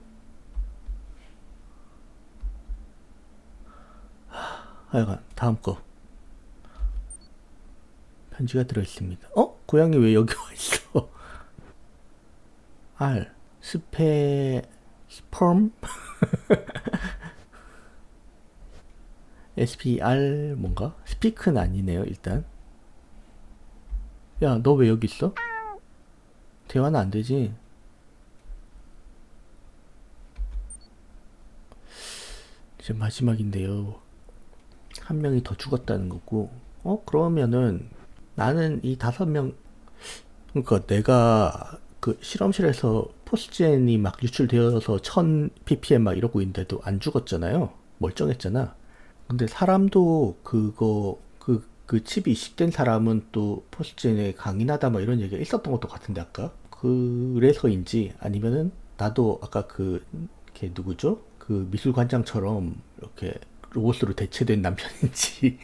하여간 다음 거 편지가 들어있습니다. 고양이 왜 여기 와있어? R 스펌 SPR 뭔가? 스피크는 아니네요 일단. 야 너 왜 여기 있어? 대화는 안 되지. 이제 마지막인데요. 한 명이 더 죽었다는 거고. 그러면은 나는 이 5명, 그러니까 내가 그 실험실에서 포스젠이 막 유출되어서 1000 ppm 막 이러고 있는데도 안 죽었잖아요. 멀쩡했잖아. 근데 사람도 그 칩이 이식된 사람은 또 포스젠에 강인하다 막 이런 얘기가 있었던 것도 같은데 아까. 그래서인지 아니면은 나도 아까 걔 누구죠? 그 미술관장처럼 이렇게 로봇으로 대체된 남편인지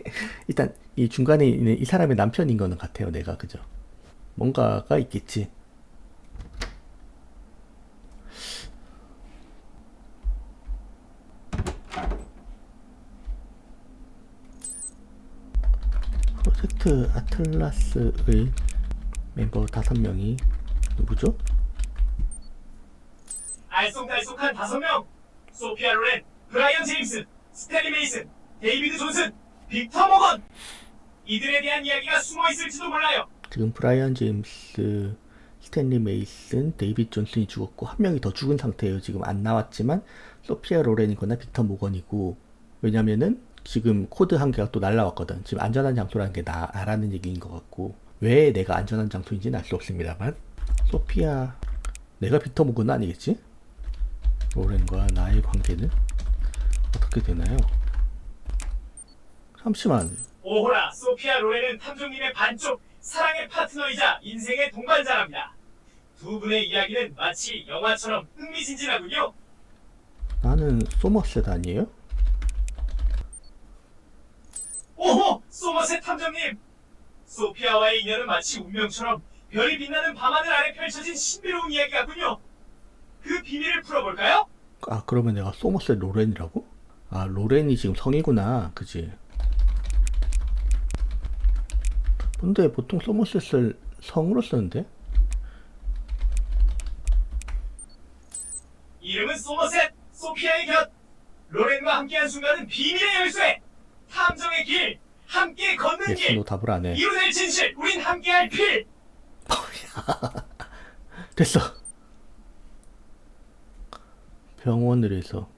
일단 이 중간에 있는 이 사람의 남편인 거는 같아요. 내가 그죠? 뭔가가 있겠지. 프로젝트 아틀라스의 멤버 5명이 누구죠? 알쏭달쏭한 5명. 소피아 로렌, 브라이언 제임스, 스탠리 메이슨, 데이비드 존슨, 빅터 모건. 이들에 대한 이야기가 숨어 있을지도 몰라요. 지금 브라이언 제임스, 스탠리 메이슨, 데이비드 존슨이 죽었고 한 명이 더 죽은 상태예요. 지금 안 나왔지만 소피아 로렌이거나 빅터 모건이고, 왜냐면은 지금 코드 한 개가 또 날라왔거든. 지금 안전한 장소라는 게 나라는 얘기인 것 같고, 왜 내가 안전한 장소인지는 알 수 없습니다만 소피아, 내가 빅터 모건은 아니겠지? 로렌과 나의 관계는 어떻게 되나요? 잠시만. 오호라, 소피아 로렌은 탐정님의 반쪽, 사랑의 파트너이자 인생의 동반자랍니다. 두 분의 이야기는 마치 영화처럼 흥미진진하군요. 나는 소머셋 아니에요? 오호! 소머셋 탐정님! 소피아와의 인연은 마치 운명처럼 별이 빛나는 밤하늘 아래 펼쳐진 신비로운 이야기 같군요. 그 비밀을 풀어볼까요? 아, 그러면 내가 소머셋 로렌이라고? 아, 로렌이 지금 성이구나. 그지? 근데 보통 소머셋을 성으로 쓰는데? 이름은 소머셋! 소피아의 곁! 로렌과 함께한 순간은 비밀의 열쇠! 탐정의 길! 함께 걷는 예스, 길! 너 답을 안 해. 이루될 진실! 우린 함께할 필! 됐어. 병원을 해서